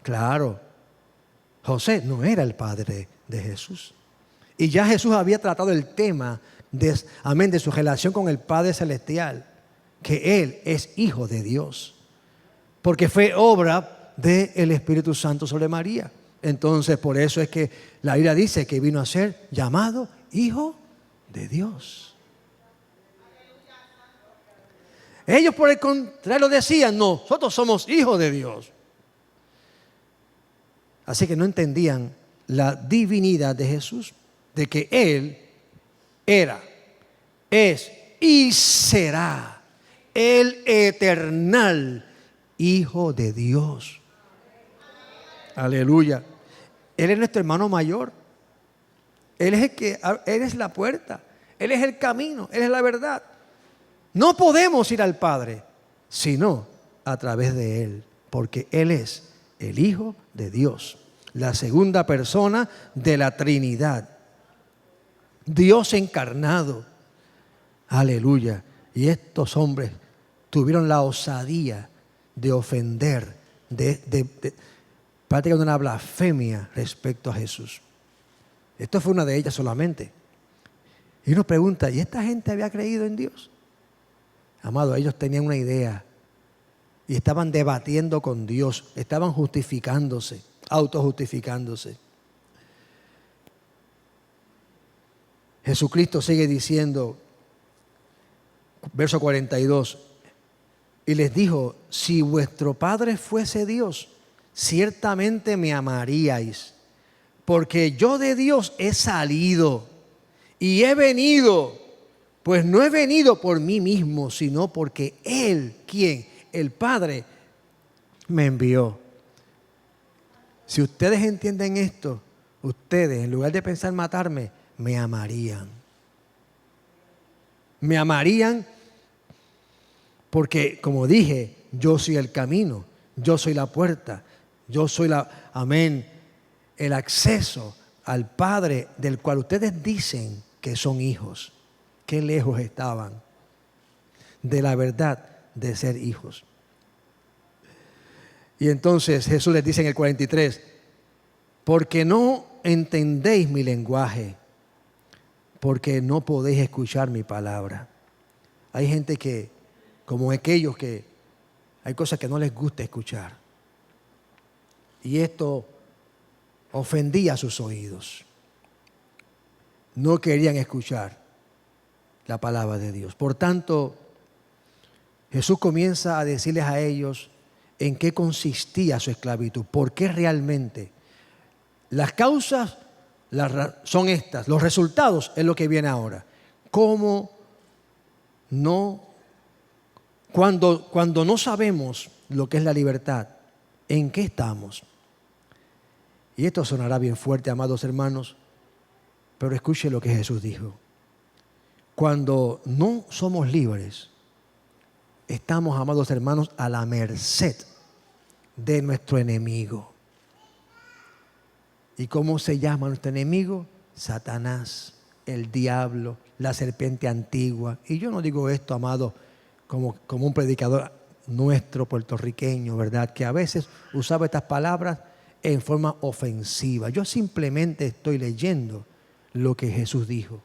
Claro, José no era el padre de Jesús. Y ya Jesús había tratado el tema de su relación con el Padre Celestial, que Él es hijo de Dios, porque fue obra del Espíritu Santo sobre María. Entonces, por eso es que la Biblia dice que vino a ser llamado Hijo de Dios. Ellos, por el contrario, decían: nosotros somos hijos de Dios. Así que no entendían la divinidad de Jesús, de que Él era, es y será el eternal Hijo de Dios. Aleluya. Él es nuestro hermano mayor. Él es la puerta. Él es el camino. Él es la verdad. No podemos ir al Padre sino a través de Él, porque Él es el Hijo de Dios, la segunda persona de la Trinidad, Dios encarnado. Aleluya. Y estos hombres tuvieron la osadía de ofender, prácticamente una blasfemia respecto a Jesús. Esto fue una de ellas solamente. Y uno pregunta: ¿y esta gente había creído en Dios? Amado, ellos tenían una idea y estaban debatiendo con Dios, estaban justificándose, autojustificándose. Jesucristo sigue diciendo, verso 42, y les dijo: si vuestro Padre fuese Dios, ciertamente me amaríais, porque yo de Dios he salido y he venido. Pues no he venido por mí mismo, sino porque Él, ¿quién? El Padre, me envió. Si ustedes entienden esto, ustedes, en lugar de pensar matarme, me amarían. Me amarían porque, como dije, yo soy el camino, yo soy la puerta, yo soy el acceso al Padre del cual ustedes dicen que son hijos. Qué lejos estaban de la verdad de ser hijos. Y entonces Jesús les dice en el 43, porque no entendéis mi lenguaje, porque no podéis escuchar mi palabra. Hay gente que, como aquellos que hay cosas que no les gusta escuchar. Y esto ofendía sus oídos. No querían escuchar la palabra de Dios. Por tanto, Jesús comienza a decirles a ellos en qué consistía su esclavitud, por qué realmente. Las causas son estas, los resultados es lo que viene ahora. ¿Cómo no? Cuando no sabemos lo que es la libertad, ¿en qué estamos? Y esto sonará bien fuerte, amados hermanos, pero escuche lo que Jesús dijo. Cuando no somos libres, estamos, amados hermanos, a la merced de nuestro enemigo. ¿Y cómo se llama nuestro enemigo? Satanás, el diablo, la serpiente antigua. Y yo no digo esto, amado, como un predicador nuestro puertorriqueño, ¿verdad? Que a veces usaba estas palabras en forma ofensiva. Yo simplemente estoy leyendo lo que Jesús dijo.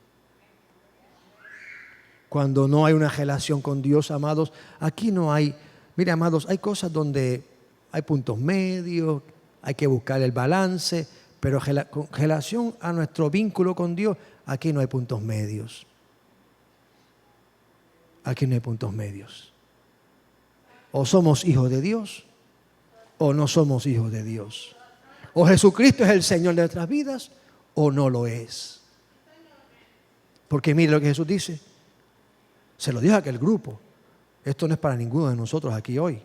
Cuando no hay una relación con Dios, amados, aquí no hay, mire, amados, hay cosas donde hay puntos medios, hay que buscar el balance, pero con relación a nuestro vínculo con Dios, aquí no hay puntos medios. Aquí no hay puntos medios. O somos hijos de Dios, o no somos hijos de Dios. O Jesucristo es el Señor de nuestras vidas, o no lo es. Porque mire lo que Jesús dice. Se lo dijo a aquel grupo. Esto no es para ninguno de nosotros aquí hoy.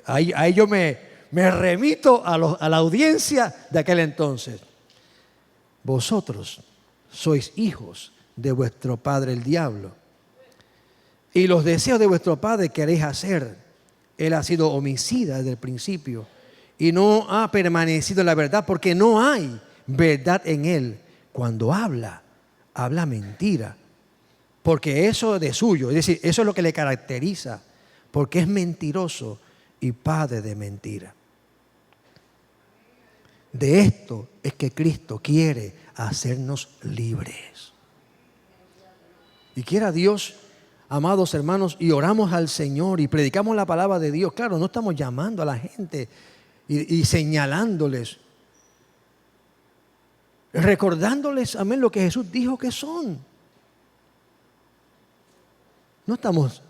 Ahí yo me remito a la audiencia de aquel entonces. Vosotros sois hijos de vuestro padre el diablo. Y los deseos de vuestro padre queréis hacer. Él ha sido homicida desde el principio y no ha permanecido en la verdad porque no hay verdad en él. Cuando habla mentira, porque eso es de suyo, es decir, eso es lo que le caracteriza, porque es mentiroso y padre de mentira. De esto es que Cristo quiere hacernos libres. Y quiera Dios, amados hermanos, y oramos al Señor y predicamos la palabra de Dios. Claro, no estamos llamando a la gente y señalándoles, recordándoles, amén, lo que Jesús dijo que son. No estamos,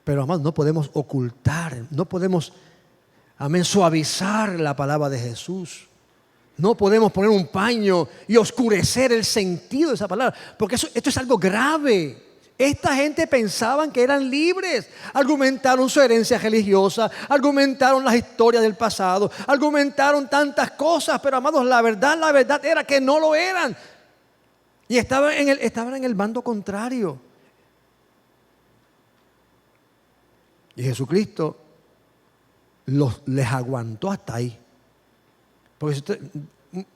pero amados, no podemos ocultar, no podemos, amén, suavizar la palabra de Jesús. No podemos poner un paño y oscurecer el sentido de esa palabra, porque esto es algo grave. Esta gente pensaban que eran libres. Argumentaron su herencia religiosa, argumentaron las historias del pasado, argumentaron tantas cosas, pero amados, la verdad era que no lo eran. Y estaban en el bando contrario. Y Jesucristo les aguantó hasta ahí. Porque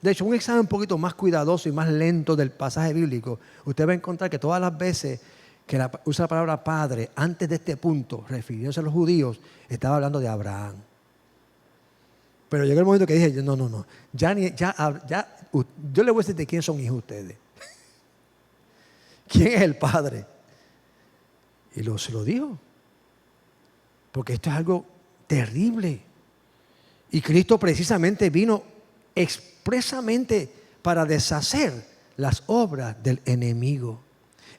de hecho, un examen un poquito más cuidadoso y más lento del pasaje bíblico, usted va a encontrar que todas las veces que usa la palabra padre, antes de este punto, refiriéndose a los judíos, estaba hablando de Abraham. Pero llegó el momento que dije, no, yo le voy a decir de quién son hijos ustedes. ¿Quién es el padre? Y se lo dijo. Porque esto es algo terrible. Y Cristo precisamente vino expresamente para deshacer las obras del enemigo.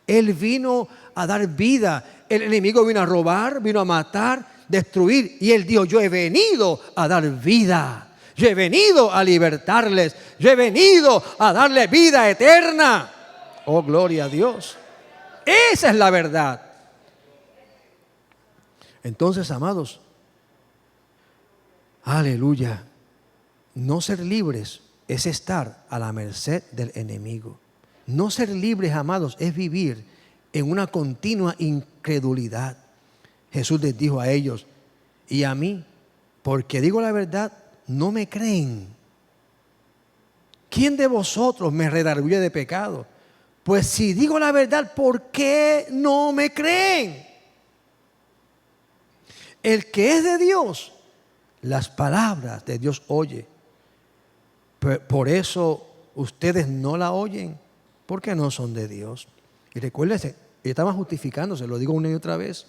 Él vino a dar vida. El enemigo vino a robar, vino a matar, destruir. Y Él dijo, yo he venido a dar vida. Yo he venido a libertarles. Yo he venido a darle vida eterna. Oh, gloria a Dios. Esa es la verdad. Entonces, amados, aleluya. No ser libres es estar a la merced del enemigo. No ser libres, amados, es vivir en una continua incredulidad. Jesús les dijo a ellos y a mí, porque digo la verdad, no me creen. ¿Quién de vosotros me redarguye de pecado? Pues si digo la verdad, ¿por qué no me creen? El que es de Dios, las palabras de Dios oye. Por eso ustedes no la oyen, porque no son de Dios. Y recuérdense, ellos estaban justificándose, lo digo una y otra vez.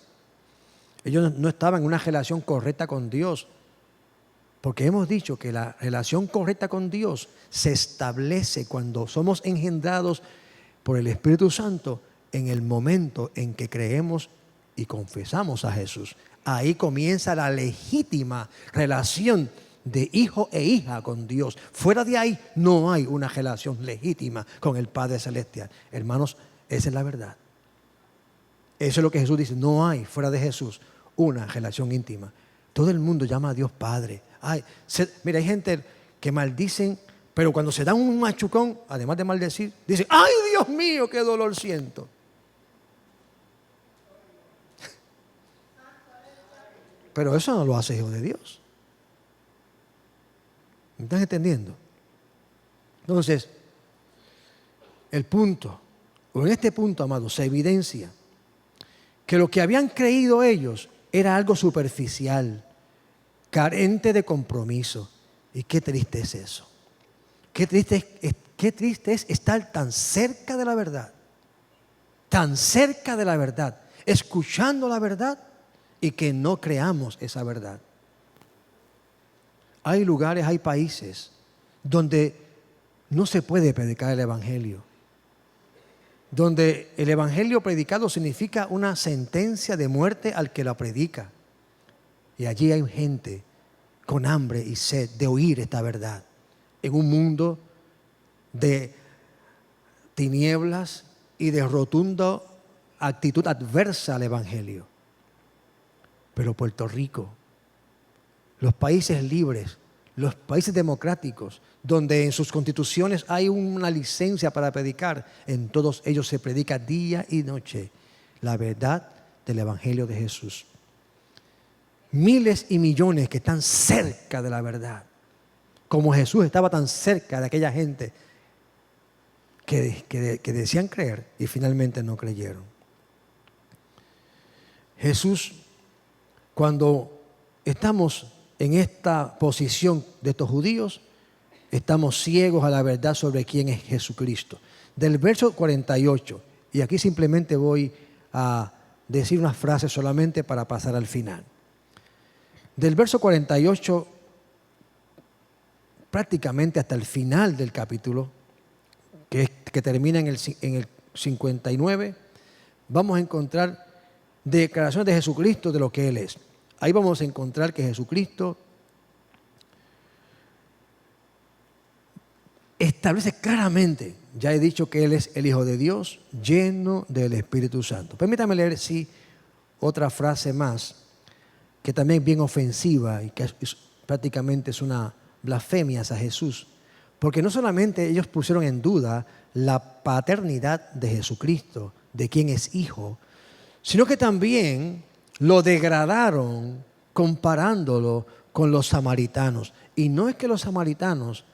Ellos no estaban en una relación correcta con Dios, porque hemos dicho que la relación correcta con Dios se establece cuando somos engendrados por el Espíritu Santo en el momento en que creemos y confesamos a Jesús. Ahí comienza la legítima relación de hijo e hija con Dios. Fuera de ahí no hay una relación legítima con el Padre Celestial. Hermanos, esa es la verdad. Eso es lo que Jesús dice. No hay fuera de Jesús una relación íntima. Todo el mundo llama a Dios Padre. Mira, hay gente que maldicen, pero cuando se dan un machucón, además de maldecir, dicen, ¡ay, Dios mío, qué dolor siento! Pero eso no lo hace hijo de Dios. ¿Me están entendiendo? Entonces, el punto, o en este punto, amados, se evidencia que lo que habían creído ellos era algo superficial, carente de compromiso. Y qué triste es eso. Qué triste es estar tan cerca de la verdad, escuchando la verdad y que no creamos esa verdad. Hay lugares, hay países donde no se puede predicar el Evangelio. Donde el Evangelio predicado significa una sentencia de muerte al que la predica. Y allí hay gente con hambre y sed de oír esta verdad. En un mundo de tinieblas y de rotunda actitud adversa al Evangelio. Pero Puerto Rico, los países libres, los países democráticos, donde en sus constituciones hay una licencia para predicar, en todos ellos se predica día y noche la verdad del Evangelio de Jesús. Miles y millones que están cerca de la verdad, como Jesús estaba tan cerca de aquella gente que decían creer y finalmente no creyeron. Jesús, cuando estamos en esta posición de estos judíos, estamos ciegos a la verdad sobre quién es Jesucristo. Del verso 48, y aquí simplemente voy a decir unas frases solamente para pasar al final. Del verso 48 prácticamente hasta el final del capítulo, que termina en el 59, vamos a encontrar declaraciones de Jesucristo de lo que Él es. Ahí vamos a encontrar que Jesucristo establece claramente, ya he dicho que Él es el Hijo de Dios, lleno del Espíritu Santo. Permítame leer, otra frase más, que también es bien ofensiva y que prácticamente es una blasfemia a Jesús. Porque no solamente ellos pusieron en duda la paternidad de Jesucristo, de quien es hijo, sino que también lo degradaron comparándolo con los samaritanos. Y no es que los samaritanos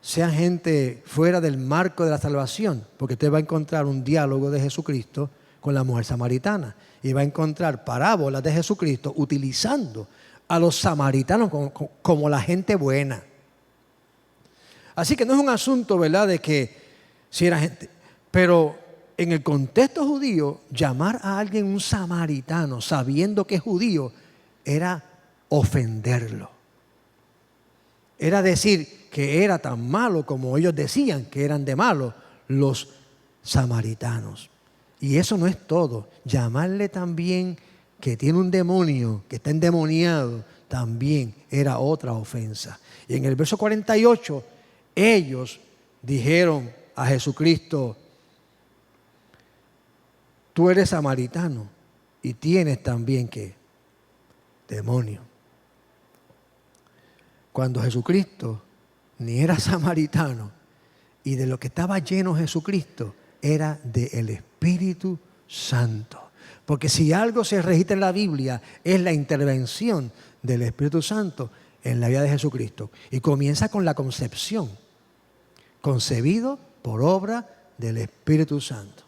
sean gente fuera del marco de la salvación, porque usted va a encontrar un diálogo de Jesucristo con la mujer samaritana y va a encontrar parábolas de Jesucristo utilizando a los samaritanos como la gente buena. Así que no es un asunto, ¿verdad?, de que si era gente, pero en el contexto judío, llamar a alguien un samaritano sabiendo que es judío era ofenderlo. Era decir que era tan malo como ellos decían que eran de malos los samaritanos. Y eso no es todo. Llamarle también que tiene un demonio, que está endemoniado, también era otra ofensa. Y en el verso 48, ellos dijeron a Jesucristo: tú eres samaritano y tienes también ¿qué? Demonio. Cuando Jesucristo ni era samaritano y de lo que estaba lleno Jesucristo era del Espíritu Santo. Porque si algo se registra en la Biblia es la intervención del Espíritu Santo en la vida de Jesucristo. Y comienza con la concepción. Concebido por obra del Espíritu Santo.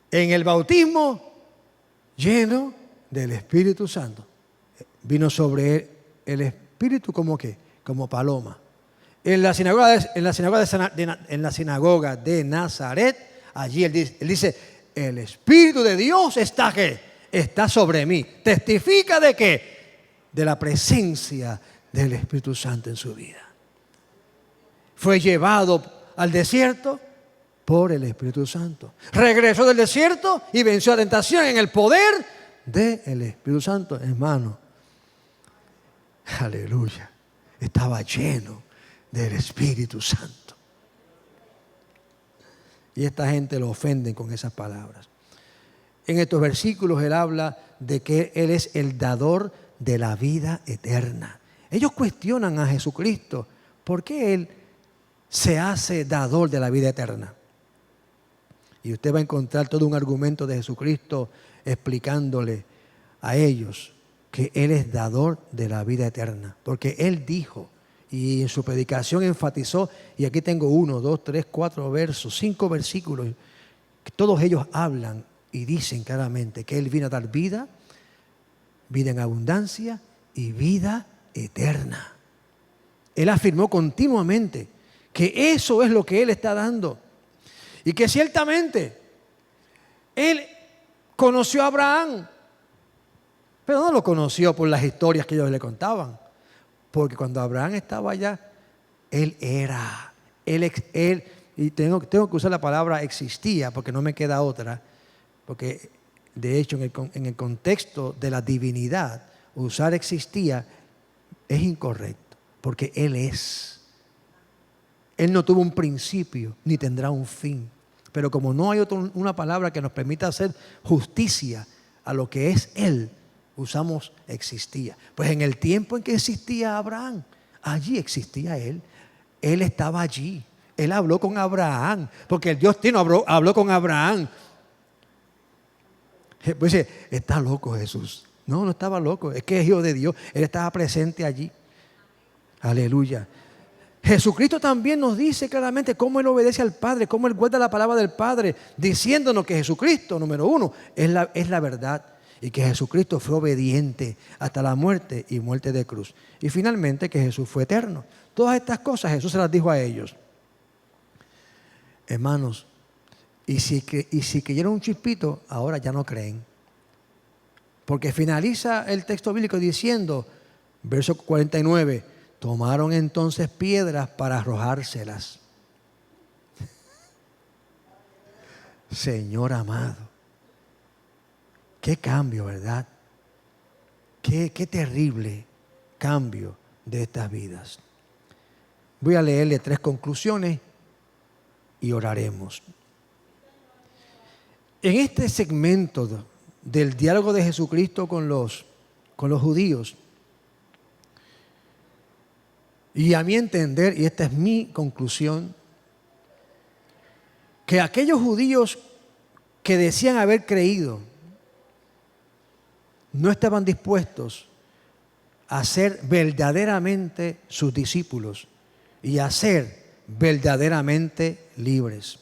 En el bautismo, lleno del Espíritu Santo. Vino sobre él el Espíritu como ¿qué? Como paloma. En la sinagoga de Nazaret, allí él dice, el Espíritu de Dios está ¿qué? Está sobre mí. ¿Testifica de qué? De la presencia del Espíritu Santo en su vida. Fue llevado al desierto por el Espíritu Santo. Regresó del desierto y venció la tentación en el poder del Espíritu Santo, hermano. Aleluya. Estaba lleno del Espíritu Santo. Y esta gente lo ofenden con esas palabras. En estos versículos él habla de que Él es el dador de la vida eterna. Ellos cuestionan a Jesucristo. ¿Por qué Él se hace dador de la vida eterna? Y usted va a encontrar todo un argumento de Jesucristo explicándole a ellos que Él es dador de la vida eterna. Porque Él dijo, y en su predicación enfatizó, y aquí tengo 1, 2, 3, 4 versos, 5 versículos, que todos ellos hablan y dicen claramente que Él vino a dar vida, vida en abundancia y vida eterna. Él afirmó continuamente que eso es lo que Él está dando. Y que ciertamente Él conoció a Abraham, pero no lo conoció por las historias que ellos le contaban. Porque cuando Abraham estaba allá, Él era. Y tengo que usar la palabra existía, porque no me queda otra. Porque de hecho en el contexto de la divinidad, usar existía es incorrecto. Porque Él es. Él no tuvo un principio, ni tendrá un fin. Pero como no hay una palabra que nos permita hacer justicia a lo que es Él, usamos existía. Pues en el tiempo en que existía Abraham, allí existía Él. Él estaba allí. Él habló con Abraham, porque el Dios Trino habló con Abraham. Pues dice, está loco Jesús. No, no estaba loco, es que es hijo de Dios. Él estaba presente allí. Aleluya. Jesucristo también nos dice claramente cómo Él obedece al Padre, cómo Él guarda la palabra del Padre, diciéndonos que Jesucristo, número uno, es la verdad y que Jesucristo fue obediente hasta la muerte y muerte de cruz. Y finalmente que Jesús fue eterno. Todas estas cosas Jesús se las dijo a ellos. Hermanos, y si creyeron un chispito, ahora ya no creen. Porque finaliza el texto bíblico diciendo, verso 49, tomaron entonces piedras para arrojárselas. Señor amado, qué cambio, ¿verdad? Qué terrible cambio de estas vidas. Voy a leerle 3 conclusiones y oraremos. En este segmento del diálogo de Jesucristo con los judíos, y a mi entender, y esta es mi conclusión, que aquellos judíos que decían haber creído no estaban dispuestos a ser verdaderamente sus discípulos y a ser verdaderamente libres.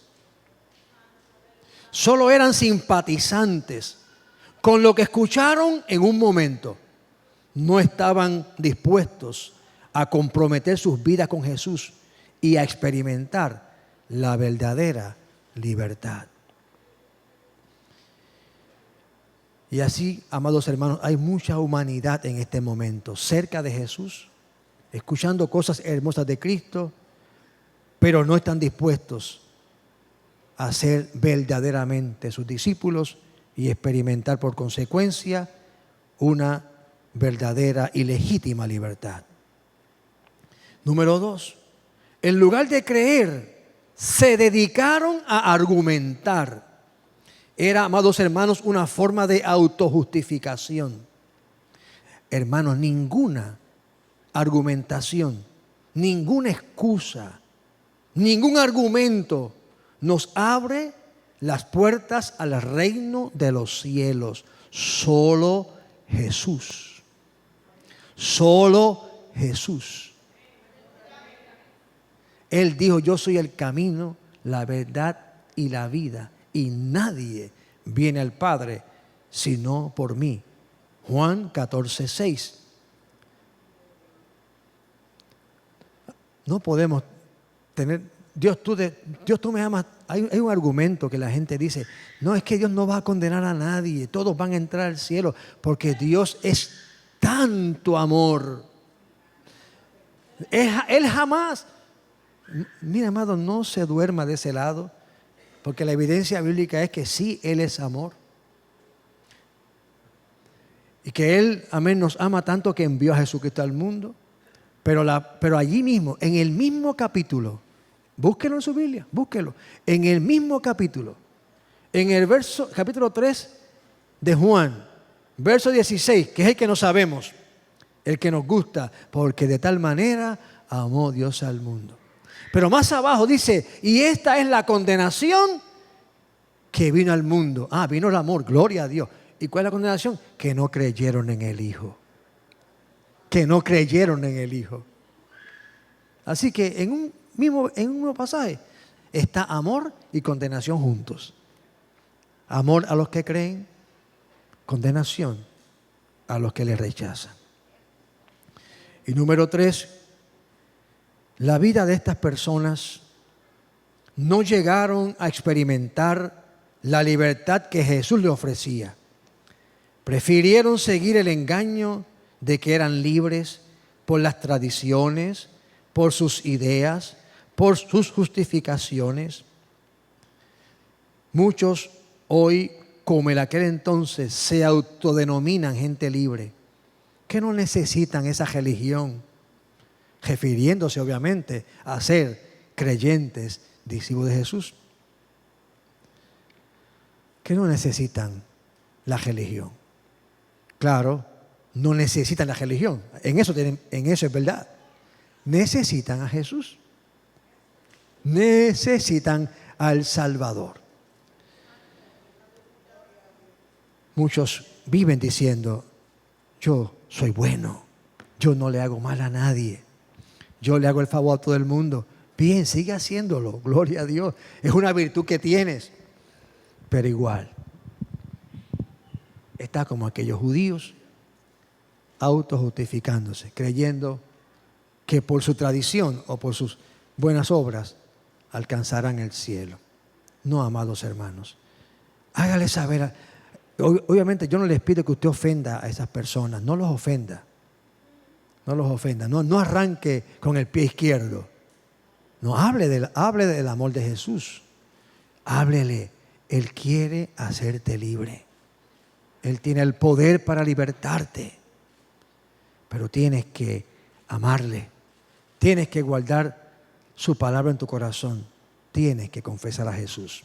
Solo eran simpatizantes con lo que escucharon en un momento. No estaban dispuestos a comprometer sus vidas con Jesús y a experimentar la verdadera libertad. Y así, amados hermanos, hay mucha humanidad en este momento, cerca de Jesús, escuchando cosas hermosas de Cristo, pero no están dispuestos a ser verdaderamente sus discípulos y experimentar por consecuencia una verdadera y legítima libertad. Número 2, en lugar de creer, se dedicaron a argumentar. Era, amados hermanos, una forma de autojustificación. Hermanos, ninguna argumentación, ninguna excusa, ningún argumento nos abre las puertas al reino de los cielos. Solo Jesús. Solo Jesús. Él dijo, yo soy el camino, la verdad y la vida, y nadie viene al Padre sino por mí. Juan 14:6. No podemos tener, Dios tú me amas. Hay un argumento que la gente dice, no, es que Dios no va a condenar a nadie, todos van a entrar al cielo, porque Dios es tanto amor. Él jamás... Mira, amado, no se duerma de ese lado, porque la evidencia bíblica es que sí, Él es amor. Y que Él, amén, nos ama tanto que envió a Jesucristo al mundo. Pero allí mismo, en el mismo capítulo, búsquelo en su Biblia, búsquelo. En el mismo capítulo, en el capítulo 3 de Juan, verso 16, que es el que no sabemos, el que nos gusta, porque de tal manera amó Dios al mundo. Pero más abajo dice, y esta es la condenación que vino al mundo. Vino el amor, gloria a Dios. ¿Y cuál es la condenación? Que no creyeron en el Hijo. Que no creyeron en el Hijo. Así que en un mismo pasaje está amor y condenación juntos. Amor a los que creen, condenación a los que le rechazan. Y número 3, la vida de estas personas no llegaron a experimentar la libertad que Jesús le ofrecía. Prefirieron seguir el engaño de que eran libres por las tradiciones, por sus ideas, por sus justificaciones. Muchos hoy, como en aquel entonces, se autodenominan gente libre, que no necesitan esa religión, refiriéndose obviamente a ser creyentes, discípulos de Jesús, que no necesitan la religión. Claro, no necesitan la religión, en eso es verdad. Necesitan a Jesús, necesitan al Salvador. Muchos viven diciendo, yo soy bueno, yo no le hago mal a nadie. Yo le hago el favor a todo el mundo. Bien, sigue haciéndolo, gloria a Dios. Es una virtud que tienes. Pero igual, está como aquellos judíos autojustificándose, creyendo que por su tradición o por sus buenas obras alcanzarán el cielo. No, amados hermanos. Hágale saber. Obviamente yo no les pido que usted ofenda a esas personas. No los ofenda. No los ofenda. No arranque con el pie izquierdo. No, hable del amor de Jesús. Háblele. Él quiere hacerte libre. Él tiene el poder para libertarte. Pero tienes que amarle. Tienes que guardar su palabra en tu corazón. Tienes que confesar a Jesús.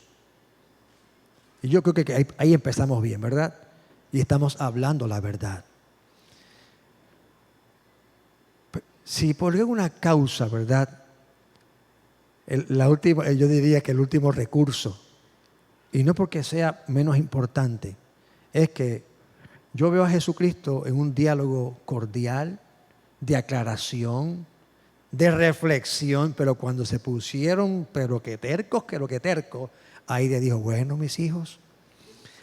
Y yo creo que ahí empezamos bien, ¿verdad? Y estamos hablando la verdad. Si por alguna causa, ¿verdad? Yo diría que el último recurso, y no porque sea menos importante, es que yo veo a Jesucristo en un diálogo cordial, de aclaración, de reflexión, pero cuando se pusieron, pero que tercos, ahí le dijo, bueno, mis hijos,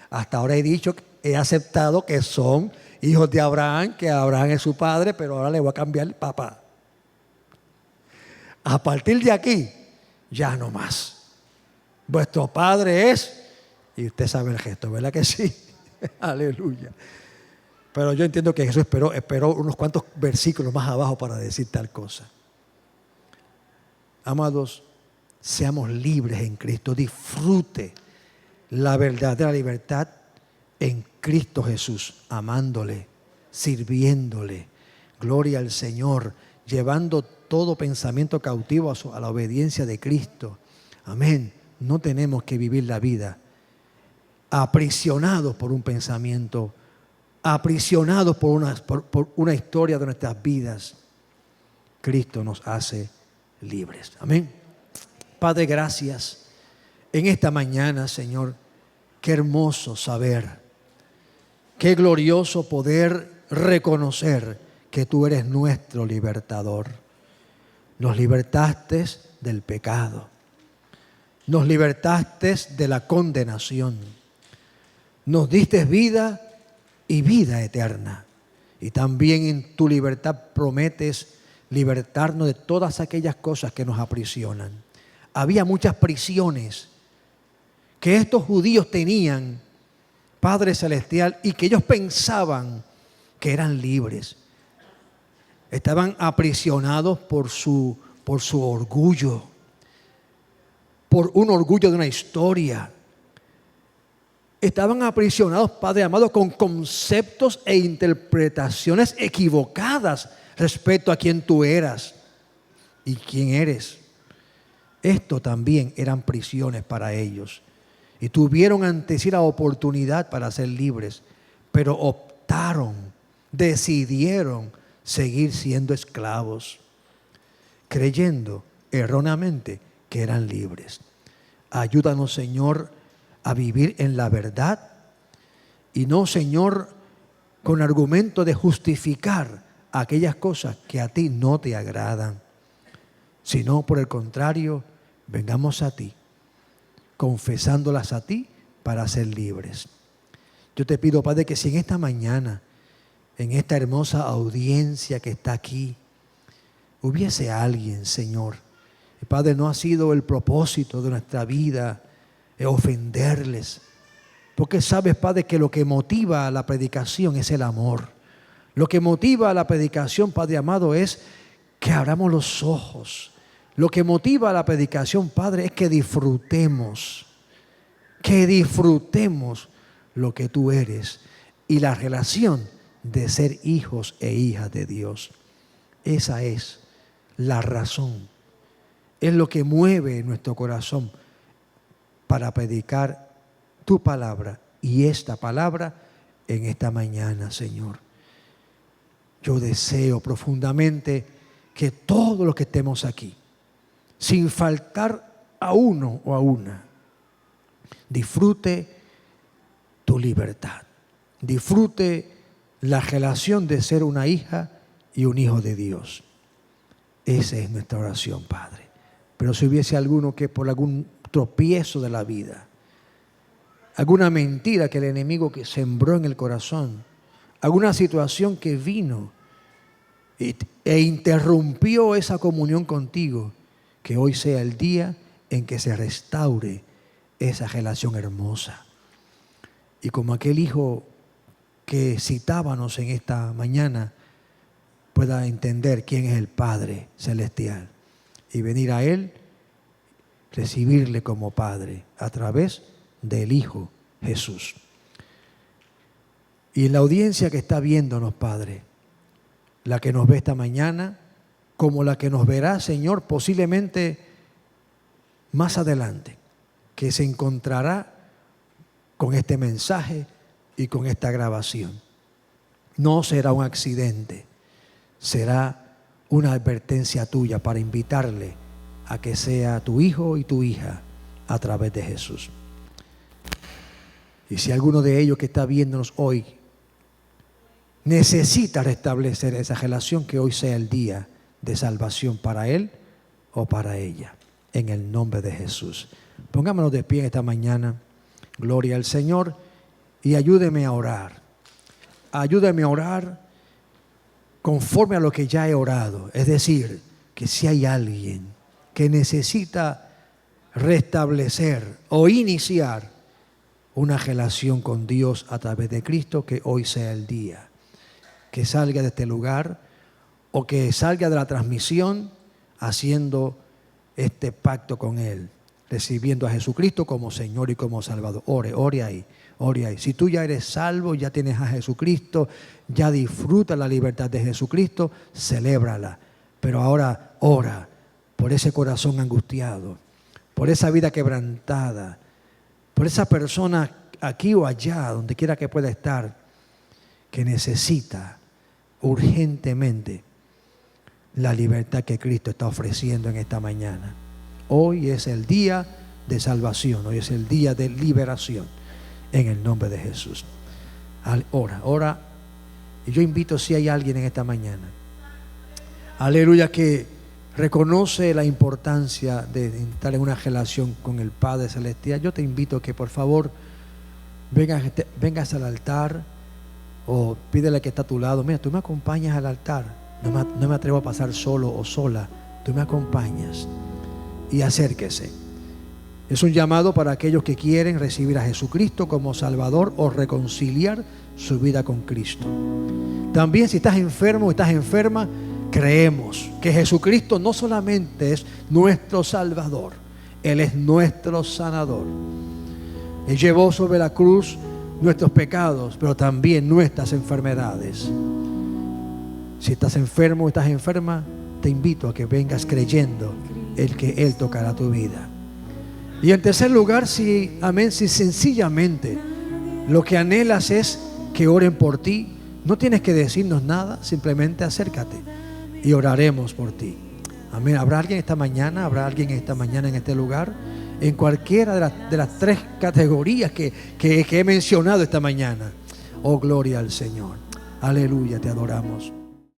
hasta ahora he aceptado que son hijos de Abraham, que Abraham es su padre, pero ahora le voy a cambiar el papá. A partir de aquí, ya no más. Vuestro padre es, y usted sabe el gesto, ¿verdad que sí? Aleluya. Pero yo entiendo que Jesús esperó unos cuantos versículos más abajo para decir tal cosa. Amados, seamos libres en Cristo. Disfrute la verdadera libertad en Cristo Jesús, amándole, sirviéndole. Gloria al Señor, llevando todo pensamiento cautivo a la obediencia de Cristo. Amén. No tenemos que vivir la vida aprisionados por un pensamiento, aprisionados por una historia de nuestras vidas. Cristo nos hace libres. Amén. Padre, gracias. En esta mañana, Señor, qué hermoso saber, qué glorioso poder reconocer que tú eres nuestro libertador. Nos libertaste del pecado. Nos libertaste de la condenación. Nos diste vida y vida eterna. Y también en tu libertad prometes libertarnos de todas aquellas cosas que nos aprisionan. Había muchas prisiones que estos judíos tenían, Padre Celestial, y que ellos pensaban que eran libres. Estaban aprisionados por su orgullo, por un orgullo de una historia. Estaban aprisionados, Padre amado, con conceptos e interpretaciones equivocadas respecto a quién tú eras y quién eres. Esto también eran prisiones para ellos. Y tuvieron ante sí la oportunidad para ser libres, pero optaron, decidieron seguir siendo esclavos, creyendo erróneamente que eran libres. Ayúdanos, Señor, a vivir en la verdad y no, Señor, con argumento de justificar aquellas cosas que a ti no te agradan, sino por el contrario, vengamos a ti, confesándolas a ti para ser libres. Yo te pido, Padre, que si en esta mañana, en esta hermosa audiencia que está aquí, hubiese alguien, Señor, y Padre, no ha sido el propósito de nuestra vida ofenderles, porque sabes, Padre, que lo que motiva a la predicación es el amor. Lo que motiva a la predicación, Padre amado, es que abramos los ojos. Lo que motiva a la predicación, Padre, es que disfrutemos lo que tú eres y la relación de ser hijos e hijas de Dios. Esa es la razón, es lo que mueve nuestro corazón para predicar tu palabra y esta palabra en esta mañana, Señor. Yo deseo profundamente que todos los que estemos aquí, sin faltar a uno o a una, disfrute tu libertad, disfrute la relación de ser una hija y un hijo de Dios. Esa es nuestra oración, Padre. Pero si hubiese alguno que por algún tropiezo de la vida, alguna mentira que el enemigo que sembró en el corazón, alguna situación que vino e interrumpió esa comunión contigo, que hoy sea el día en que se restaure esa relación hermosa. Y como aquel hijo que citábamos en esta mañana, pueda entender quién es el Padre Celestial y venir a Él, recibirle como Padre a través del Hijo Jesús. Y en la audiencia que está viéndonos, Padre, la que nos ve esta mañana, como la que nos verá, Señor, posiblemente más adelante, que se encontrará con este mensaje y con esta grabación. No será un accidente, será una advertencia tuya para invitarle a que sea tu hijo y tu hija a través de Jesús. Y si alguno de ellos que está viéndonos hoy necesita restablecer esa relación, que hoy sea el día de salvación para él o para ella, en el nombre de Jesús. Pongámonos de pie esta mañana, gloria al Señor, y ayúdeme a orar. Ayúdeme a orar conforme a lo que ya he orado. Es decir, que si hay alguien que necesita restablecer o iniciar una relación con Dios a través de Cristo, que hoy sea el día. Que salga de este lugar o que salga de la transmisión haciendo este pacto con Él, recibiendo a Jesucristo como Señor y como Salvador. Ore ahí. Si tú ya eres salvo, ya tienes a Jesucristo, ya disfruta la libertad de Jesucristo, celébrala. Pero ahora ora por ese corazón angustiado, por esa vida quebrantada, por esa persona aquí o allá, donde quiera que pueda estar, que necesita urgentemente la libertad que Cristo está ofreciendo en esta mañana. Hoy es el día de salvación, hoy es el día de liberación, en el nombre de Jesús. Ora, y yo invito, si hay alguien en esta mañana, aleluya, que reconoce la importancia de entrar en una relación con el Padre Celestial, yo te invito que por favor vengas al altar, o pídele que está a tu lado: mira, tú me acompañas al altar, no me atrevo a pasar solo o sola, tú me acompañas, y acérquese. Es un llamado para aquellos que quieren recibir a Jesucristo como Salvador o reconciliar su vida con Cristo. También, si estás enfermo o estás enferma, creemos que Jesucristo no solamente es nuestro Salvador, Él es nuestro sanador. Él llevó sobre la cruz nuestros pecados, pero también nuestras enfermedades. Si estás enfermo o estás enferma, te invito a que vengas creyendo el que Él tocará tu vida. Y en tercer lugar, si sencillamente lo que anhelas es que oren por ti, no tienes que decirnos nada, simplemente acércate y oraremos por ti. Amén. ¿Habrá alguien esta mañana? ¿Habrá alguien esta mañana en este lugar? En cualquiera de las tres categorías que he mencionado esta mañana. Oh, gloria al Señor. Aleluya, te adoramos.